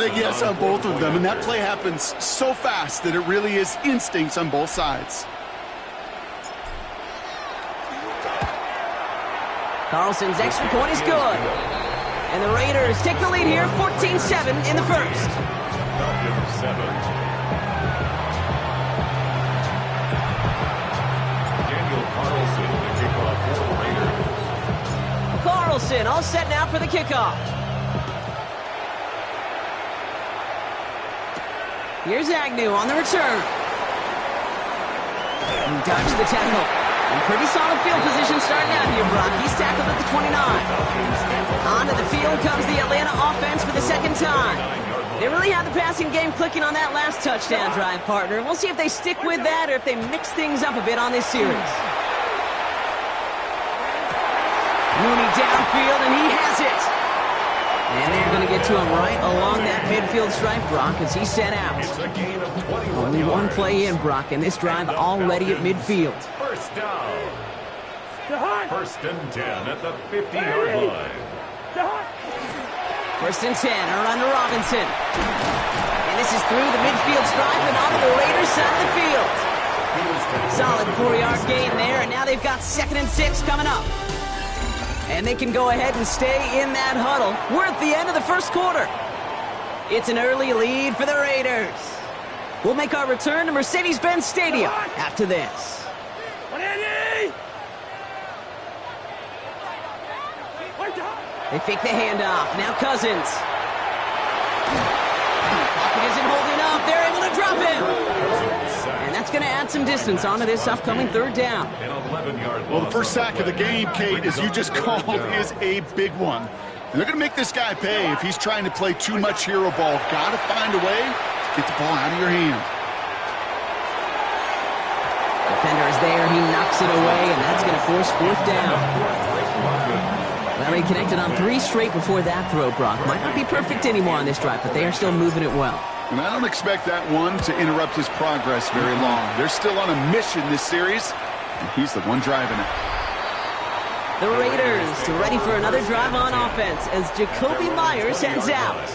think yes on both of them, and that play happens so fast that it really is instincts on both sides. Carlson's extra point is good. And the Raiders take the lead here, 14-7 in the first. Falcons 7. Daniel Carlson, the kickoff for the Raiders. Carlson all set now for the kickoff. Here's Agnew on the return. He dodged the tackle. In pretty solid field position starting out here, Brock. He's tackled at the 29. Onto the field comes the Atlanta offense for the second time. They really had the passing game clicking on that last touchdown drive, partner. We'll see if they stick with that or if they mix things up a bit on this series. Mooney downfield, and he has it. And they're going to get to him right along that midfield stripe, Brock, as he set out. It's a gain of 21 Only one yards. play in, Brock, and this drive already at midfield. First down. First and 10 at the 50-yard line. First and 10, around to Robinson. And this is through the midfield stripe and onto the Raiders side of the field. Solid 4-yard gain there, and now they've got 2nd and 6 coming up. And they can go ahead and stay in that huddle. We're at the end of the first quarter. It's an early lead for the Raiders. We'll make our return to Mercedes-Benz Stadium after this. They fake the handoff. Now Cousins. Pocket isn't holding up. They're able to drop him. And that's going to add some distance onto this upcoming third down. Well, the first sack of the game, Kate, as you just called, is a big one. And they're going to make this guy pay if he's trying to play too much hero ball. Got to find a way to get the ball out of your hand. Defender is there. He knocks it away, and that's going to force fourth down. Well, he connected on 3 straight before that throw, Brock. Might not be perfect anymore on this drive, but they are still moving it well. And I don't expect that one to interrupt his progress very long. They're still on a mission this series, and he's the one driving it. The Raiders ready for another drive on offense as Jacoby Myers heads out.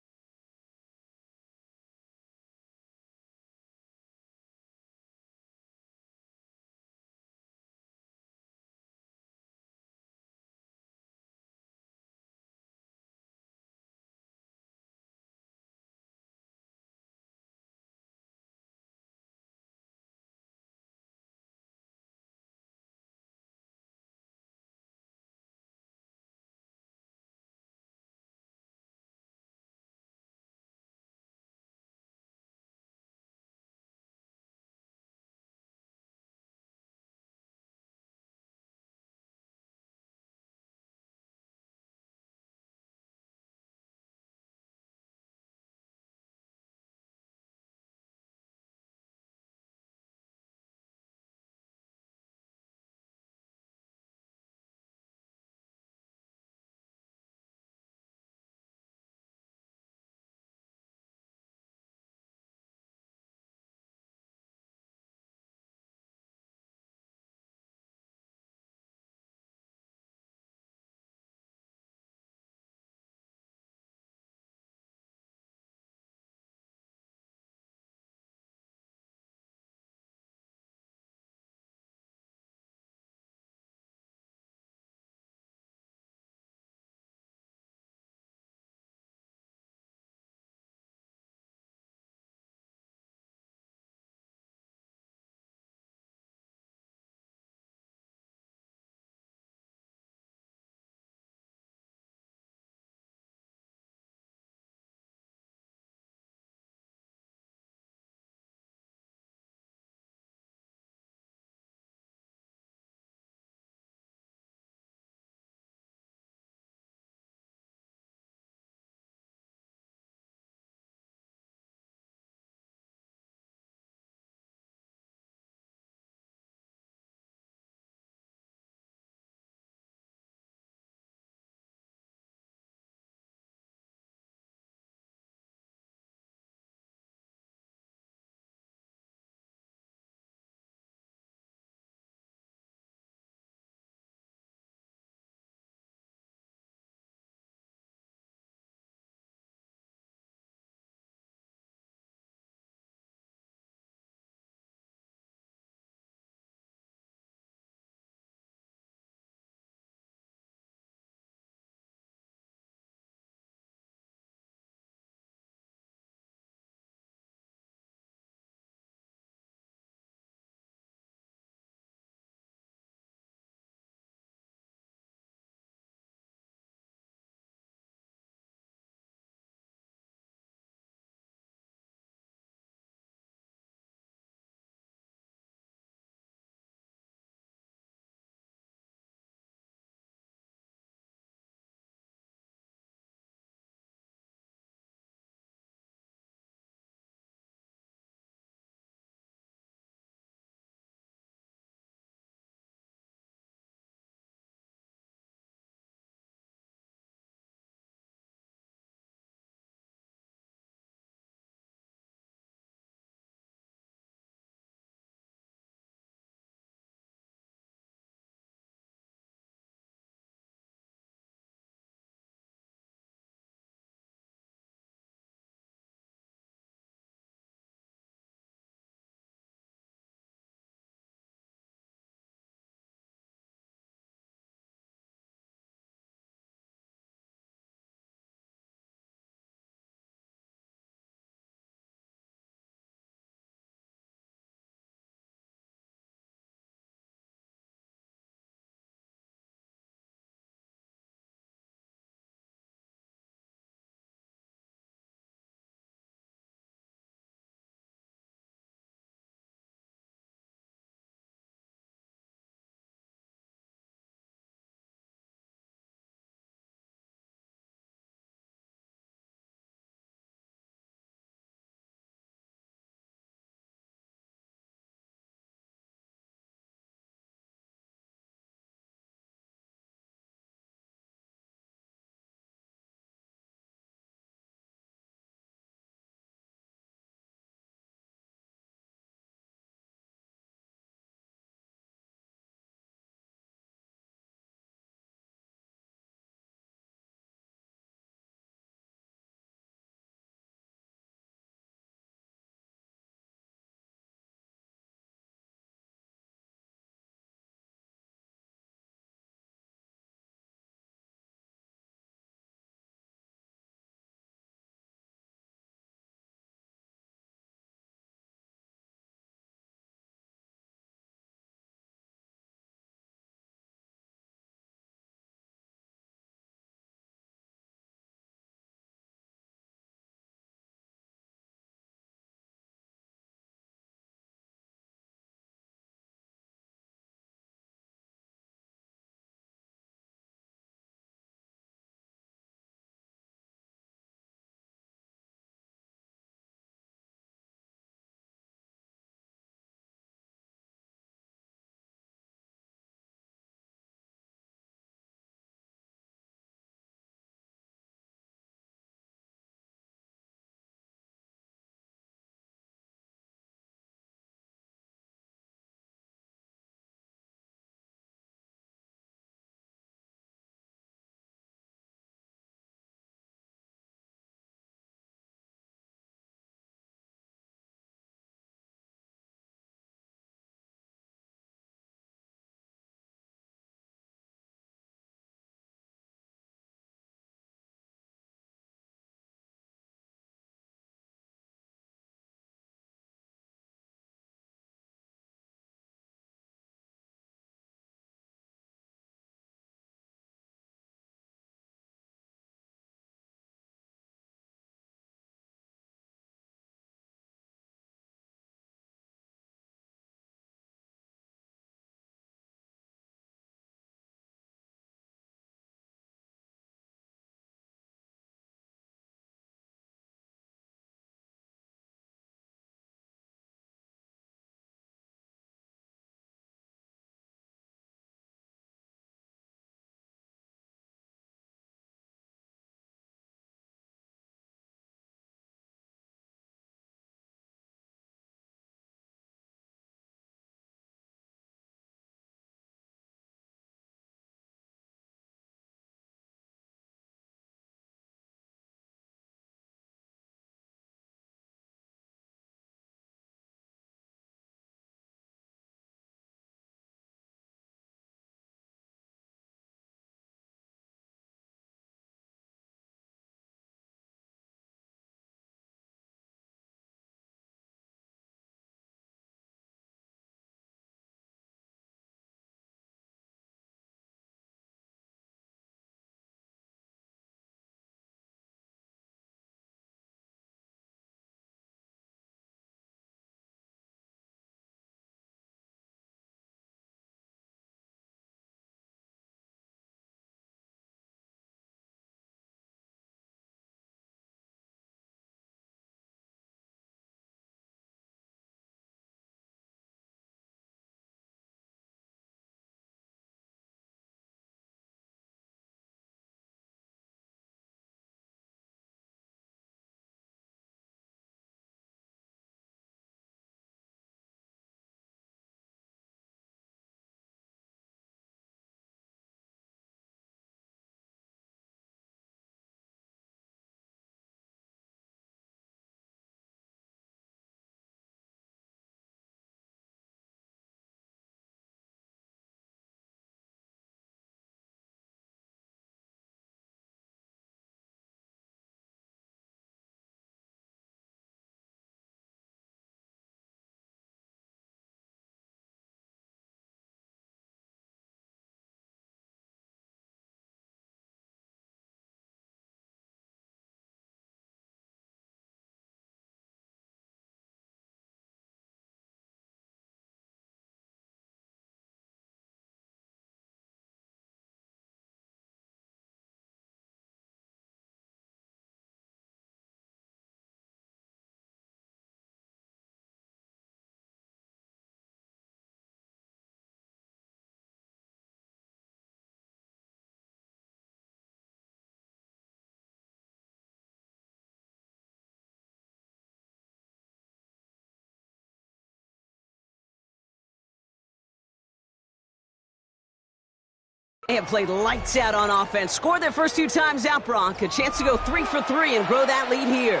They have played lights out on offense. Scored their first 2 times out, Brock. A chance to go 3 for 3 and grow that lead here.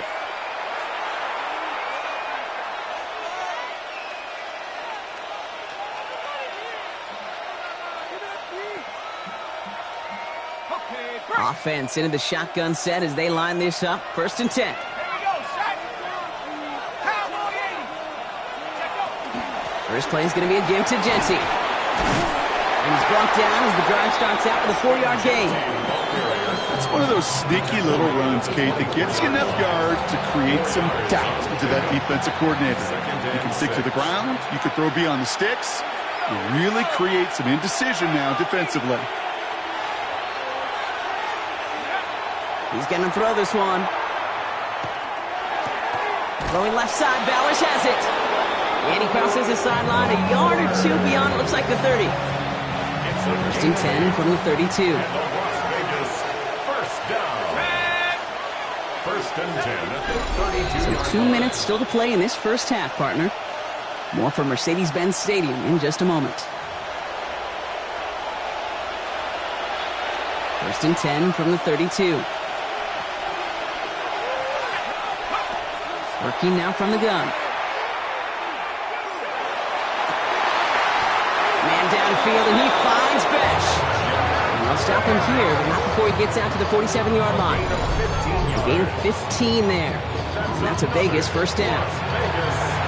Offense into the shotgun set as they line this up. 1st and 10. First play is going to be a give to Jency. And he's brought down as the drive starts out with a 4-yard gain. It's one of those sneaky little runs, Kate, that gets you enough yards to create some doubt into that defensive coordinator. You can stick to the ground. You can throw beyond the sticks. You really create some indecision now defensively. He's going to throw this one. Throwing left side, Bowers has it. And he crosses the sideline a yard or 2 beyond, it looks like the 30. 1st and 10 from the 32. First down. 1st and 10 at the 32. So 2 minutes still to play in this first half, partner. More from Mercedes-Benz Stadium in just a moment. 1st and 10 from the 32. Working now from the gun. Man downfield, and he finds Besh. And they'll stop him here, but not before he gets out to the 47-yard line. A gain of 15 there. And that's a Vegas first down.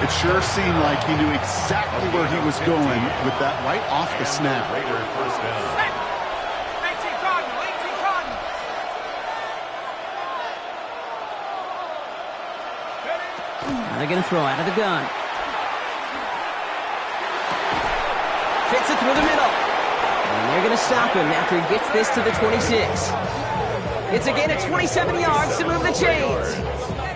It sure seemed like he knew exactly where he was going with that right off the snap. First down. Now they're going to throw out of the gun. Fits it through the middle. And they're going to stop him after he gets this to the 26. It's a gain of 27 yards to move the chains.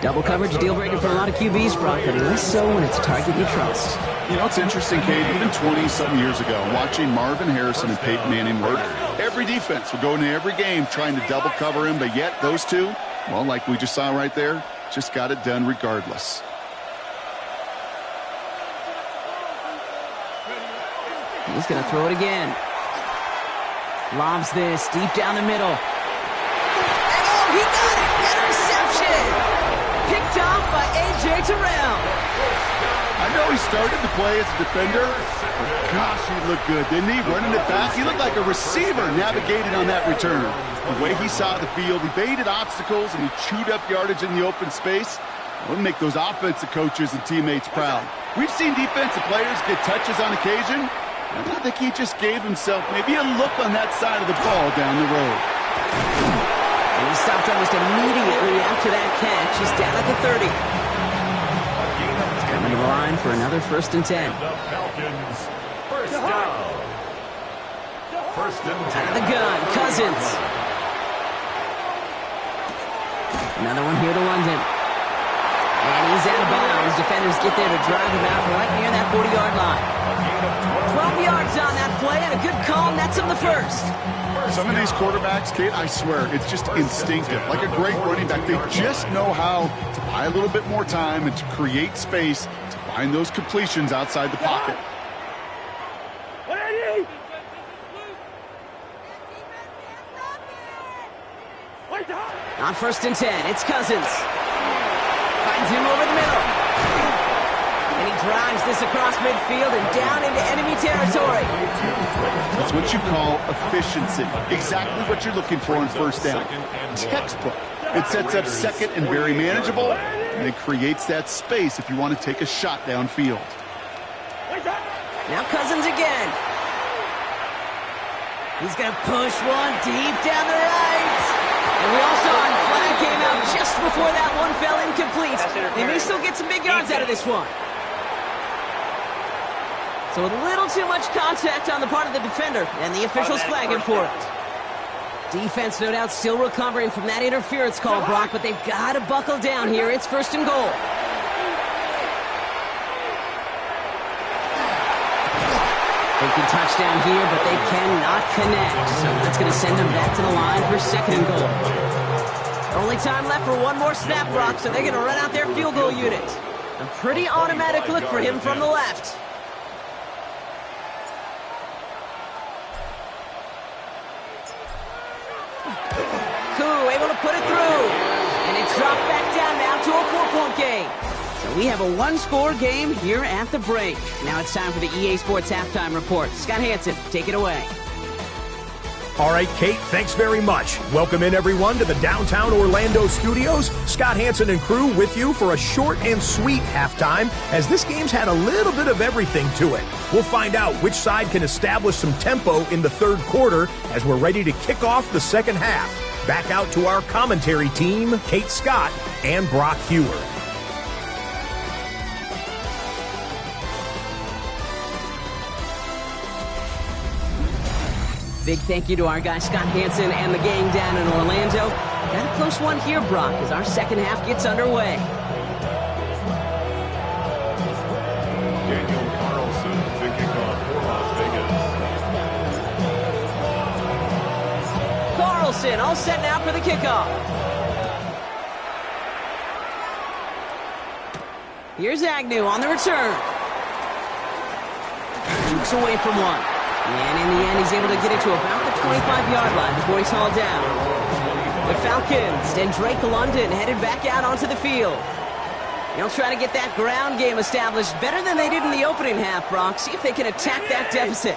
Double coverage, deal breaker for a lot of QBs, Brock, but less so when it's a target you trust. You know, it's interesting, Kate, even 20-something years ago, watching Marvin Harrison and Peyton Manning work, every defense would go into every game trying to double cover him, but yet those two, well, like we just saw right there, just got it done regardless. He's going to throw it again. Lobs this deep down the middle. And oh, he got it! Interception! Picked off by A.J. Terrell. I know he started the play as a defender, but gosh, he looked good, didn't he? Running it back, he looked like a receiver navigating on that return. The way he saw the field, he baited obstacles and he chewed up yardage in the open space. It would make those offensive coaches and teammates proud. We've seen defensive players get touches on occasion. I think he just gave himself maybe a look on that side of the ball down the road. And he stopped almost immediately after that catch. He's down at the 30. He's coming to the line for another 1st and 10. The Falcons, first down. 1st and 10. Out of the gun, Cousins. Another one here to London. And he's out of bounds. Defenders get there to drive him out right near that 40-yard line. 12 yards on that play, and a good call nets him the 1st. Some of these quarterbacks, Kate, I swear, it's just instinctive. Like a great running back, they just know how to buy a little bit more time and to create space to find those completions outside the pocket. On 1st and 10, it's Cousins. Finds him over the middle. And he drives this across midfield and down into enemy territory. That's what you call efficiency. Exactly what you're looking for on 1st down. Textbook. It sets up 2nd and very manageable, and it creates that space if you want to take a shot downfield. Now Cousins again. He's going to push one deep down the right. And we all saw him flag came out just before that one fell incomplete. They may still get some big yards out of this one. So a little too much contact on the part of the defender, and the officials flag him for it. Defense, no doubt, still recovering from that interference call, Brock, but they've got to buckle down here. It's 1st and goal. They can touchdown here, but they cannot connect. So that's going to send them back to the line for 2nd and goal. Only time left for one more snap, Brock, so they're going to run out their field goal unit. A pretty automatic look for him from the left. able to put it through. And it's dropped back down now to a 4-point game. So we have a one-score game here at the break. Now it's time for the EA Sports Halftime Report. Scott Hansen, take it away. All right, Kate, thanks very much. Welcome in, everyone, to the downtown Orlando studios. Scott Hansen and crew with you for a short and sweet halftime, as this game's had a little bit of everything to it. We'll find out which side can establish some tempo in the third quarter as we're ready to kick off the second half. Back out to our commentary team, Kate Scott and Brock Hewer. Big thank you to our guy Scott Hansen and the gang down in Orlando. Got a close one here, Brock, as our second half gets underway. Daniel Carlson to kick off for Las Vegas. Carlson all set now for the kickoff. Here's Agnew on the return. Shoots away from one. And in the end, he's able to get it to about the 25-yard line before he's hauled down. The Falcons and Drake London headed back out onto the field. They'll try to get that ground game established better than they did in the opening half, Brock. See if they can attack that deficit.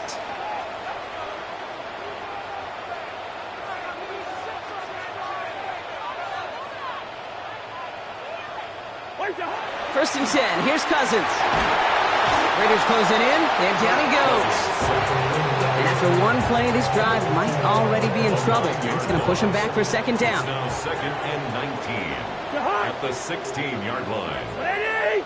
First and 10. Here's Cousins. Raiders closing in, and down he goes. And after one play, this drive might already be in trouble. That's going to push him back for second down. Now second and 19 at the 16-yard line. Ready!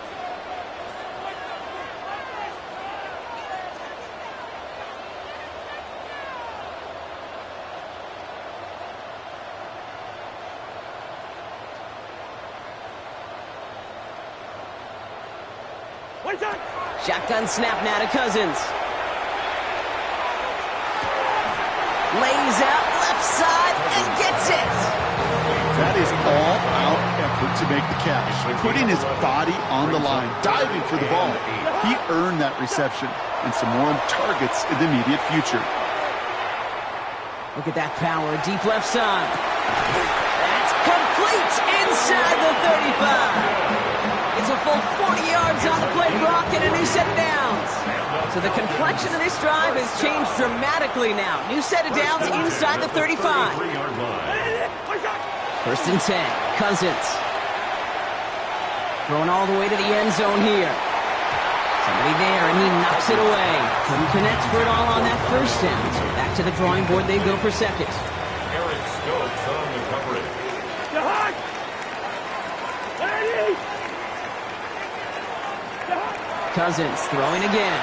Shotgun snap now to Cousins. Lays out left side and gets it. That is all-out effort to make the catch, putting his body on the line, diving for the ball. He earned that reception and some more targets in the immediate future. Look at that power, deep left side. That's complete inside the 35. It's a full 40 yards on the play, Brock, and a new set of downs. So the complexion of this drive has changed dramatically now. New set of downs inside the 35. First and 10, Cousins. Throwing all the way to the end zone here. Somebody there, and he knocks it away. Couldn't connect for it all on that first down. So back to the drawing board they go for second. Eric Stokes on the coverage. Cousins throwing again.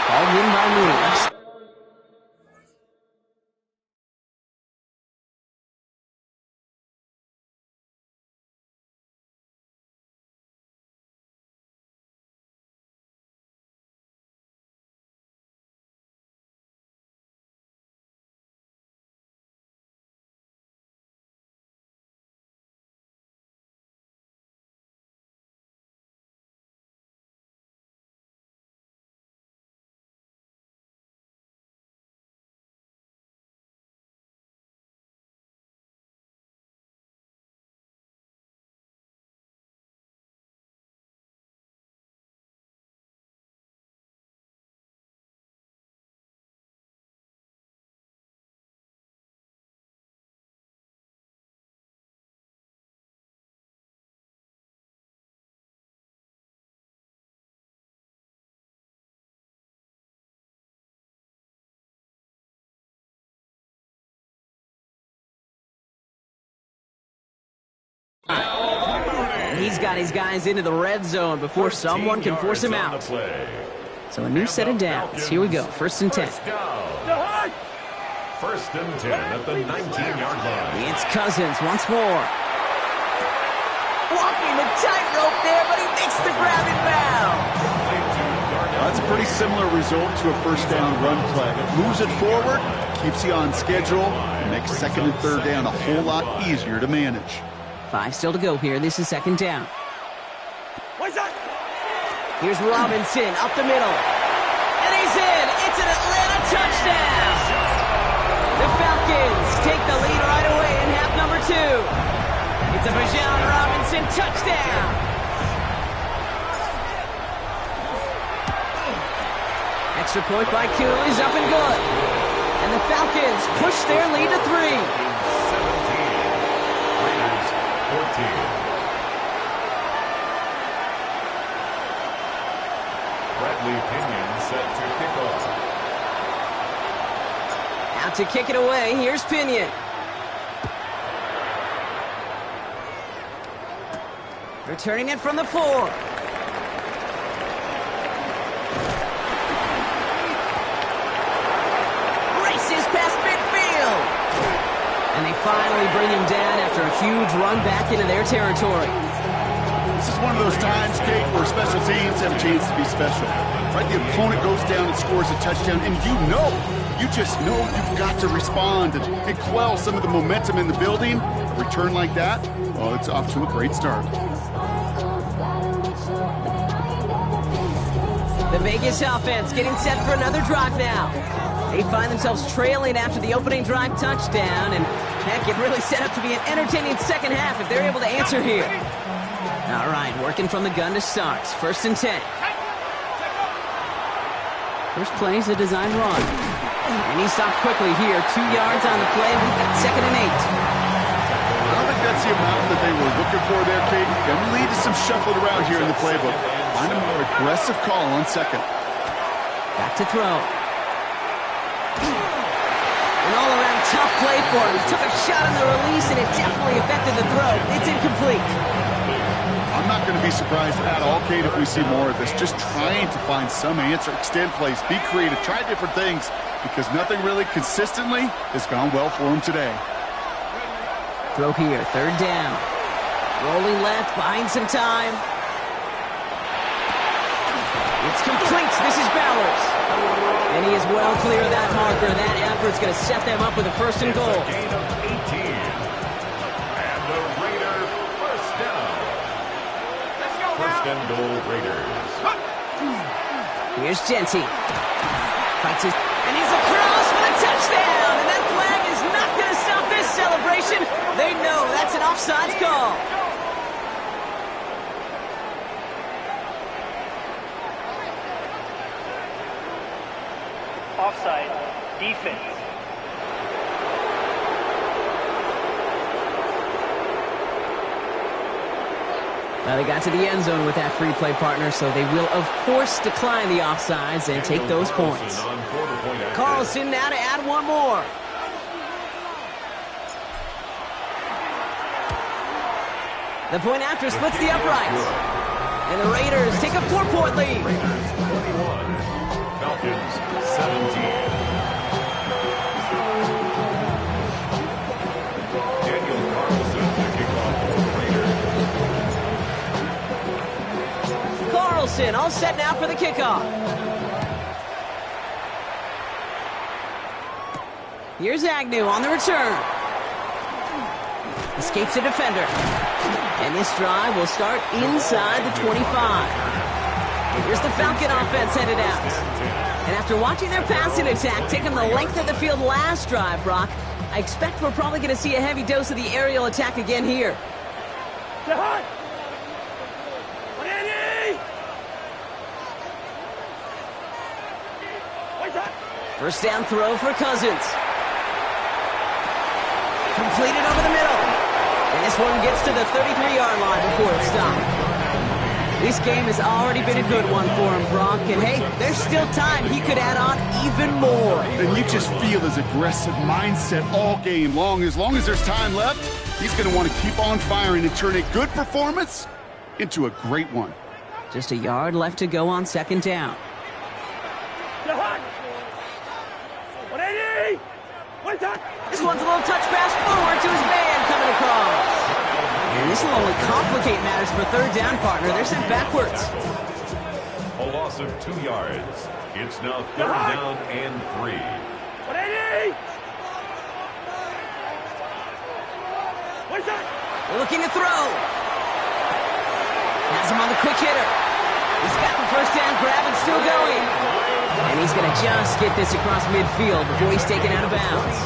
Ball in by Mooney. And he's got his guys into the red zone before someone can force him out. So a new set of downs. Here we go. First and 10. First and 10 at the 19-yard line. It's Cousins once more. Walking the tightrope there, but he makes the grab and bound. That's a pretty similar result to a first down run play. Moves it forward, keeps you on schedule, and makes second and third down a whole lot easier to manage. 5 still to go here. This is second down. Here's Robinson up the middle. And he's in. It's an Atlanta touchdown. The The Falcons take the lead right away in half number 2. It's a Bijan Robinson touchdown. Extra point by Kuhl is up and good. And the Falcons push their lead to 3. 17. Raiders 14. Bradley Pinion set to kick off. Out to kick it away, here's Pinion. Returning it from the 4. Races past midfield. And they finally bring him down after a huge run back into their territory. This is one of those times, Kate, where special teams have a chance to be special. Right? The opponent goes down and scores a touchdown, and you just know you've got to respond and quell some of the momentum in the building. A return like that, well, it's off to a great start. The Vegas offense getting set for another drive now. They find themselves trailing after the opening drive touchdown, and heck, it really set up to be an entertaining second half if they're able to answer here. All right, working from the gun to start. 1st and 10. First play is a design run. And he stopped quickly here. 2 yards on the play. We've got 2nd and 8. I don't think that's the amount that they were looking for there, Kate. Going to lead to some shuffling around here in the playbook. Find a more aggressive call on 2nd. Back to throw. An all-around tough play for him. He took a shot on the release, and it definitely affected the throw. It's incomplete. I'm not going to be surprised at all, Kate, if we see more of this. Just trying to find some answer, extend plays, be creative, try different things, because nothing really consistently has gone well for him today. Throw here, 3rd down. Rolling left, buying some time. It's complete. This is Bowers. And he is well clear of that marker. That effort's going to set them up with a 1st and goal. Gain of 18. And the Raider first down. First and goal, Raiders. Here's Genty. Fights his... And he's across for the touchdown! And that flag is not going to stop this celebration. They know that's an offsides call. Offside. Defense. Now they got to the end zone with that free play partner, so they will, of course, decline the offsides and take those points. Carlson now to add one more. The point after splits the uprights. And the Raiders take a 4-point lead. Raiders 21, Falcons 17. Daniel Carlson to kick off for the Raiders. Carlson all set now for the kickoff. Here's Agnew on the return. Escapes a defender. And this drive will start inside the 25. Here's the Falcon offense headed out. And after watching their passing attack take them the length of the field last drive, Brock, I expect we're probably going to see a heavy dose of the aerial attack again here. First down throw for Cousins. Completed over the middle. And this one gets to the 33-yard line before it's stopped. This game has already been a good one for him, Brock. And hey, there's still time. He could add on even more. And you just feel his aggressive mindset all game long. As long as there's time left, he's going to want to keep on firing and turn a good performance into a great one. Just a yard left to go on second down. This one's a little touch pass forward to his man coming across. And this will only complicate matters for third down, partner. They're sent backwards. A loss of 2 yards. It's now third down and 3. They're looking to throw. Has him on the quick hitter. He's got the first down grab and still going. And he's going to just get this across midfield before he's taken out of bounds.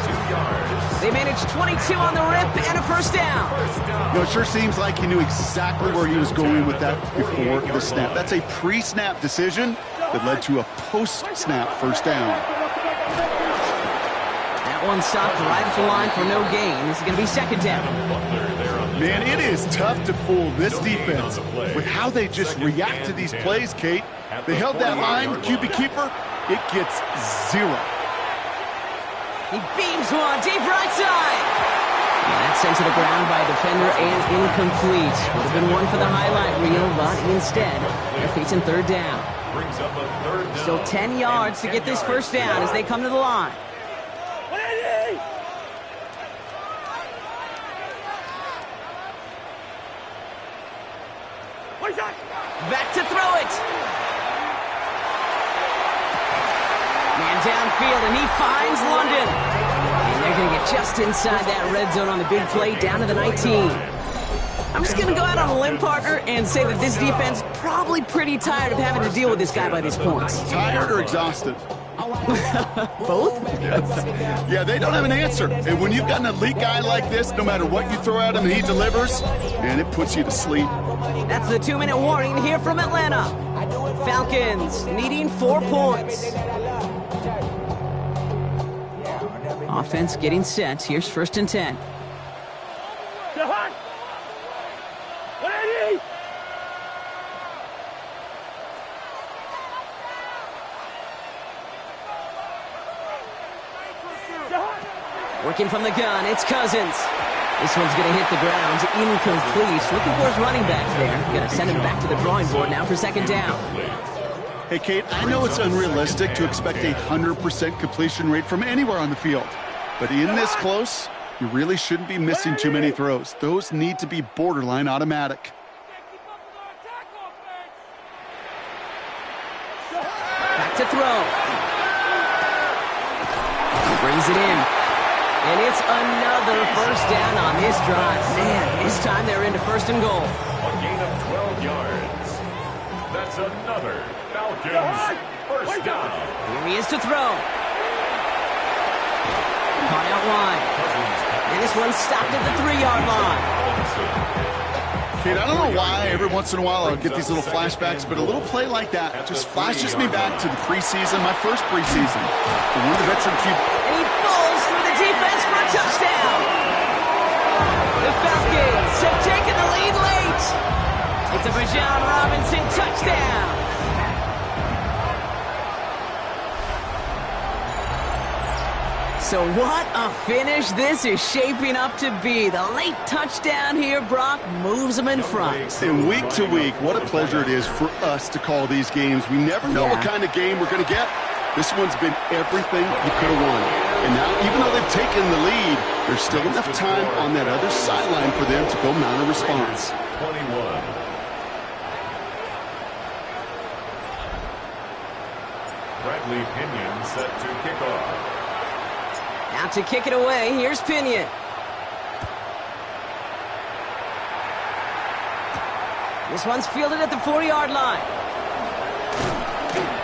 They managed 22 on the rip and a first down. You know, it sure seems like he knew exactly where he was going with that before the snap. That's a pre-snap decision that led to a post-snap first down. That one stopped right at the line for no gain. This is going to be second down. Man, it is tough to fool this defense with how they just react to these plays, Kate. They held that line, QB keeper, it gets 0. He beams one deep right side. Yeah, that's sent to the ground by a defender and incomplete. Would have been one for the highlight reel, but instead, they're facing third down. Still 10 yards to get this first down as they come to the line. Back to throw it. Man downfield, and he finds London. And they're going to get just inside that red zone on the big play, down to the 19. I'm just going to go out on a limb, partner, and say that this defense probably pretty tired of having to deal with this guy by these points. Tired or exhausted? Both? Yes. Yeah, they don't have an answer. And when you've got an elite guy like this, no matter what you throw at him, he delivers, and it puts you to sleep. That's the 2-minute warning here from Atlanta. Falcons needing 4 points. Offense getting set. Here's first and 10. Working from the gun, it's Cousins. This one's going to hit the ground, incomplete. Looking for his running back there. Going to send him back to the drawing board now for second down. Hey, Kate, I know it's unrealistic to expect a 100% completion rate from anywhere on the field. But in this close, you really shouldn't be missing too many throws. Those need to be borderline automatic. Back to throw. Brings it in. And it's another first down on this drive. Man, this time they're into first and goal. A gain of 12 yards. That's another Falcons first down. Here he is to throw. Caught out wide. And this one stopped at the 3-yard line. Kate, I don't know why every once in a while I'll get these little flashbacks, but a little play like that just flashes me back to the preseason, my first preseason. The one the veteran QB. And he falls through the defense for a touchdown. The Falcons have taken the lead late. It's a Bijan Robinson touchdown. So what a finish this is shaping up to be. The late touchdown here, Brock, moves them in front. And week to week, what a pleasure it is for us to call these games. We never know what kind of game we're going to get. This one's been everything you could have won. And now, even though they've taken the lead, there's still enough time on that other sideline for them to go mount a response. 21. Bradley Pinion set to kick off. Out to kick it away, here's Pinion. This one's fielded at the 4-yard line.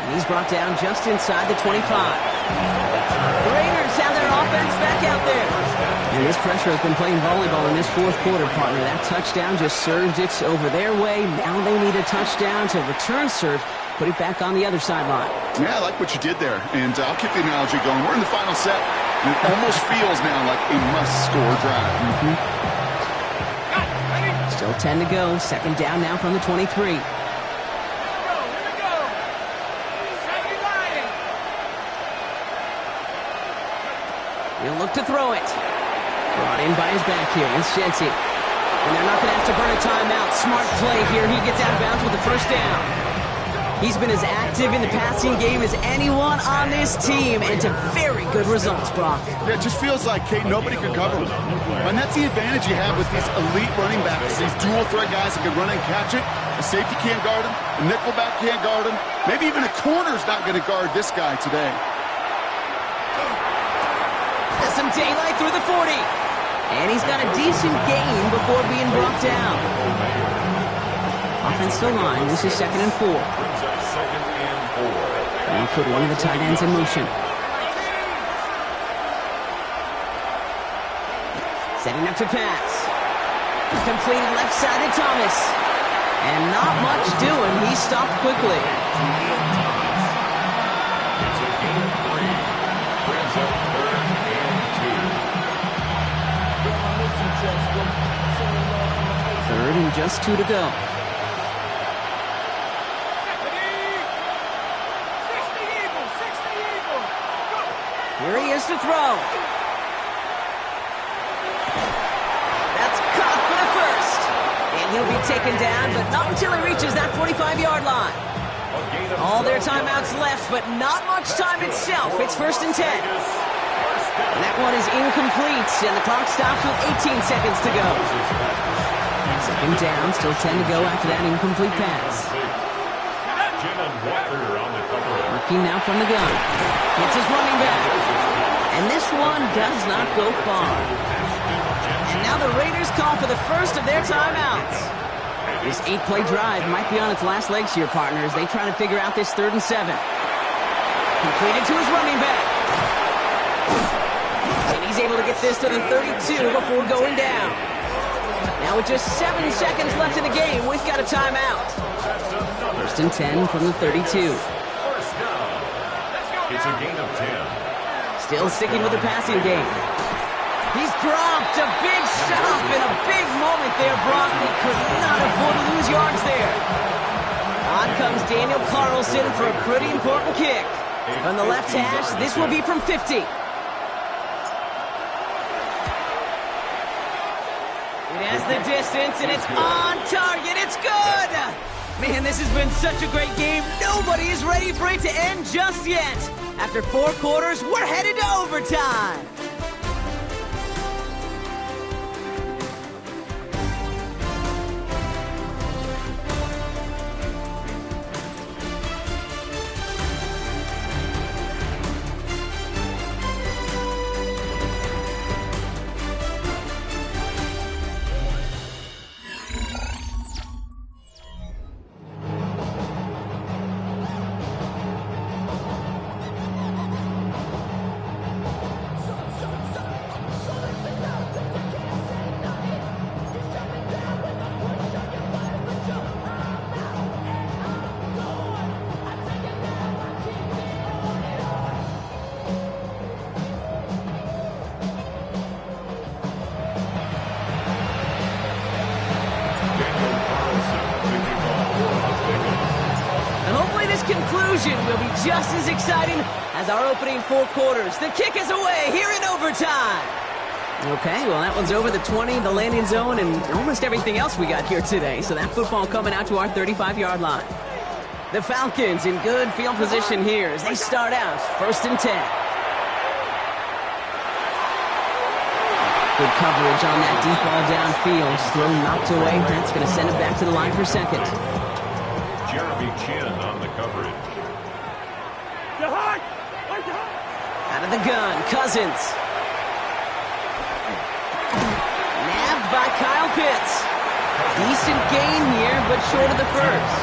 And he's brought down just inside the 25. The Raiders have their offense back out there. And this pressure has been playing volleyball in this fourth quarter, partner. That touchdown just served it over their way. Now they need a touchdown to return serve, put it back on the other sideline. Yeah, I like what you did there. And I'll keep the analogy going. We're in the final set. And it almost feels now like a must-score drive. Still 10 to go. Second down now from the 23. He'll look to throw it. Brought in by his back here. It's Shenty. And they're not going to have to burn a timeout. Smart play here. He gets out of bounds with the first down. He's been as active in the passing game as anyone on this team, and to very good results, Brock. Yeah, it just feels like, Kate, nobody can cover him. And that's the advantage you have with these elite running backs, these dual threat guys that can run and catch it. A safety can't guard him, a nickelback can't guard him, maybe even a corner's not going to guard this guy today. Has some daylight through the 40. And he's got a decent gain before being brought down. Offensive line, this is 2nd and 4. They'll put one of the tight ends in motion. Setting up to pass. Completed left side to Thomas. And not much doing. He stopped quickly. It's a gain of 3. Brings up 3rd and 2. 3rd and just 2 to go. Here he is to throw. That's caught for the first. And he'll be taken down, but not until he reaches that 45-yard line. All their timeouts left, but not much time itself. It's 1st and 10. And that one is incomplete, and the clock stops with 18 seconds to go. 2nd down, still 10 to go after that incomplete pass. Working now from the gun. Hits his running back. And this one does not go far. And now the Raiders call for the first of their timeouts. This 8-play drive might be on its last legs here, partners. They try to figure out this 3rd and 7. Completed to his running back. And he's able to get this to the 32 before going down. Now with just 7 seconds left in the game, we've got a timeout. 1st and 10 from the 32. First down. It's a gain of 10. Still sticking with the passing game. He's dropped a big stop in a big moment there, Brock. He could not afford to lose yards there. On comes Daniel Carlson for a pretty important kick. From the left hash, this will be from 50. It has the distance, and it's on target. It's good! Man, this has been such a great game. Nobody is ready for it to end just yet. After 4 quarters, we're headed to overtime. Conclusion will be just as exciting as our opening 4 quarters. The kick is away here in overtime. Okay, well, that one's over the 20, the landing zone, and almost everything else we got here today. So that football coming out to our 35-yard line. The Falcons in good field position here as they start out 1st and 10. Good coverage on that deep ball downfield. Throw knocked away. That's going to send it back to the line for 2nd. Jeremy Chin on the coverage. Out of the gun, Cousins. Nabbed by Kyle Pitts. Decent gain here, but short of the first.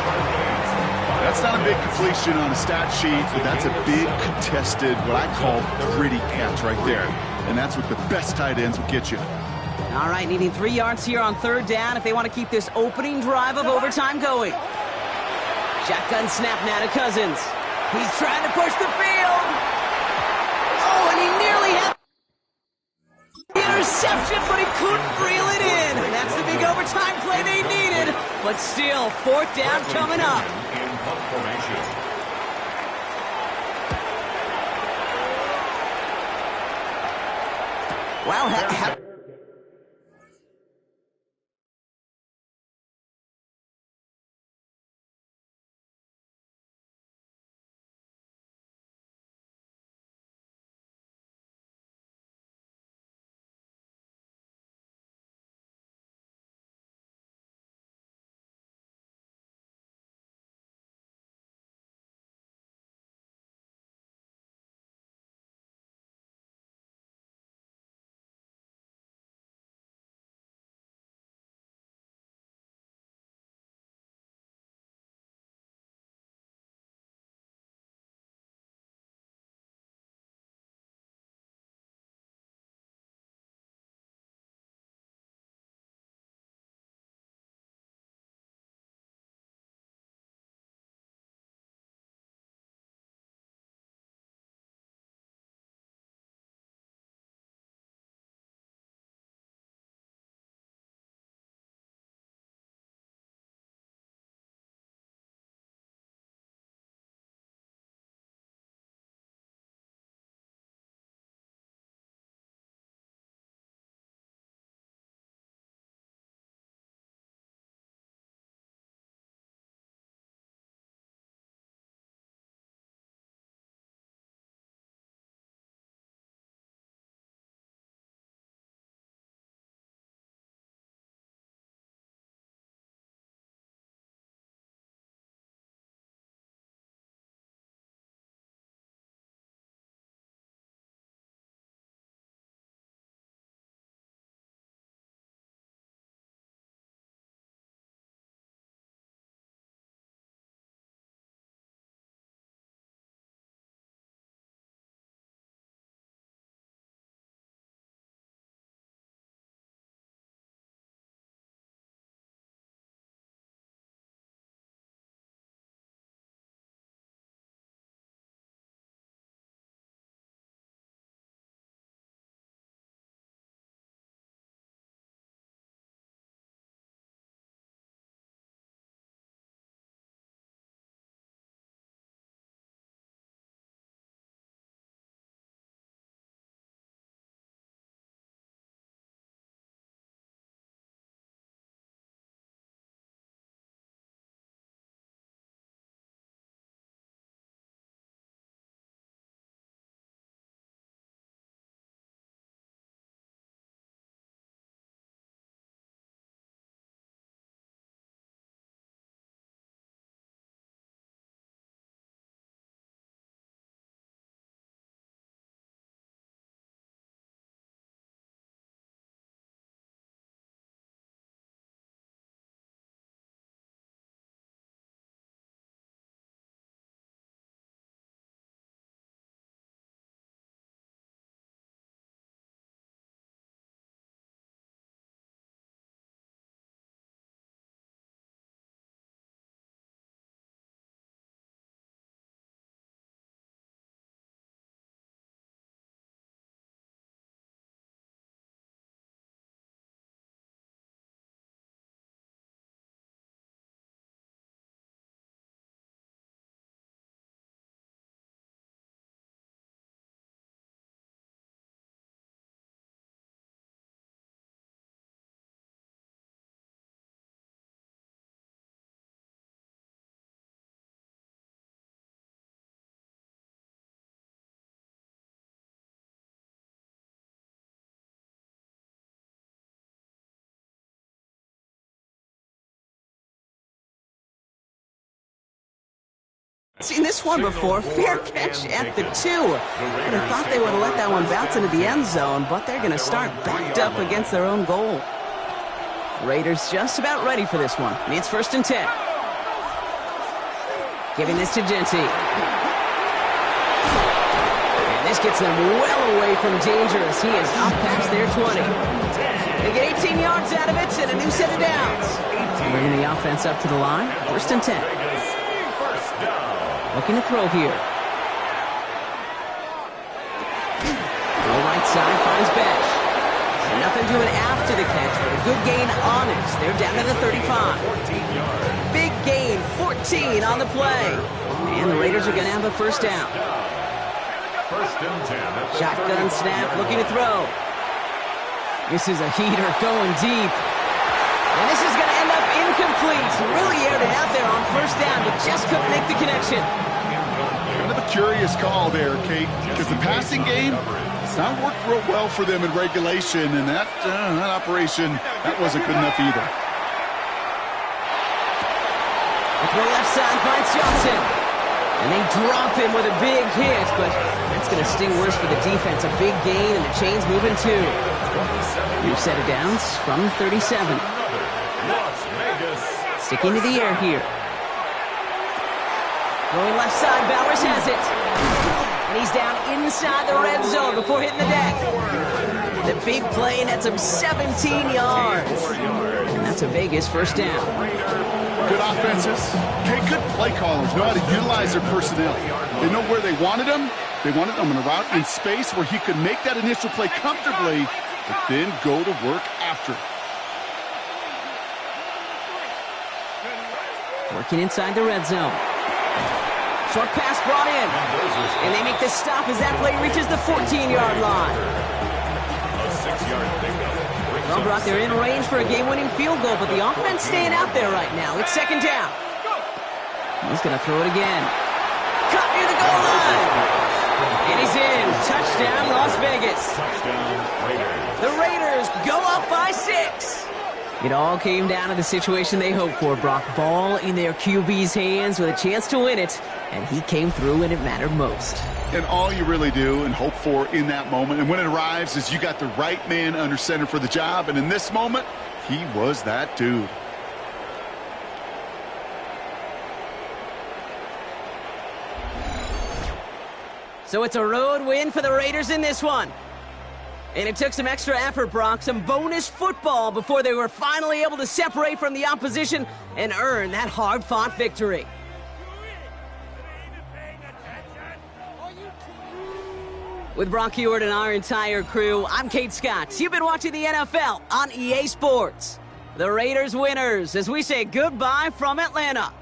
That's not a big completion on a stat sheet, but that's a big contested, what I call gritty catch right there. And that's what the best tight ends will get you. All right, needing 3 yards here on 3rd down if they want to keep this opening drive of overtime going. Shotgun snap now to Cousins. He's trying to push the field. Oh, and he nearly had the interception, but he couldn't reel it in. And that's the big overtime play they needed. But still, 4th down coming up. In punt formation. Wow, Seen this one before. Fair catch at the 2. And I thought they would have let that one bounce into the end zone, but they're going to start backed up against their own goal. Raiders just about ready for this one. It's 1st and 10. Giving this to Genty. And this gets them well away from danger as he is up past their 20. They get 18 yards out of it and a new set of downs. Bringing the offense up to the line. 1st and 10. Looking to throw here. Throw right side, finds Besh. And nothing doing after the catch, but a good gain on it. They're down to the 35. Big gain, 14 on the play. And the Raiders are going to have a 1st down. 1st and 10. Shotgun snap, looking to throw. This is a heater going deep. And this is going to end up incomplete. Really aired it out there on 1st down, but just couldn't make the connection. Kind of a curious call there, Kate, because the passing game has not worked real well for them in regulation, and that operation, that wasn't good enough either. Throw left side finds Johnson. And they drop him with a big hit, but that's going to sting worse for the defense. A big gain, and the chain's moving 2. New set of downs from 37. Sticking to the air here. Going left side, Bowers has it. And he's down inside the red zone before hitting the deck. The big play, and that's him 17 yards. And that's a Vegas 1st down. Good offenses. Okay, good play callers know how to utilize their personnel. They know where they wanted him. They wanted him in a route in space where he could make that initial play comfortably, but then go to work after. Working inside the red zone. Short pass brought in. And they make the stop as that play reaches the 14-yard line. A 6-yard pickup. Well, Brock, they're in range for a game-winning field goal, but the offense staying out there right now. It's 2nd down. He's going to throw it again. Cut near the goal line. And he's in. Touchdown, Las Vegas. The Raiders go up by 6. It all came down to the situation they hoped for, Brock. Ball in their QB's hands with a chance to win it, and he came through when it mattered most. And all you really do and hope for in that moment, and when it arrives, is you got the right man under center for the job, and in this moment, he was that dude. So it's a road win for the Raiders in this one. And it took some extra effort, Brock, some bonus football before they were finally able to separate from the opposition and earn that hard-fought victory. With Brock Heward and our entire crew, I'm Kate Scott. You've been watching the NFL on EA Sports. The Raiders winners as we say goodbye from Atlanta.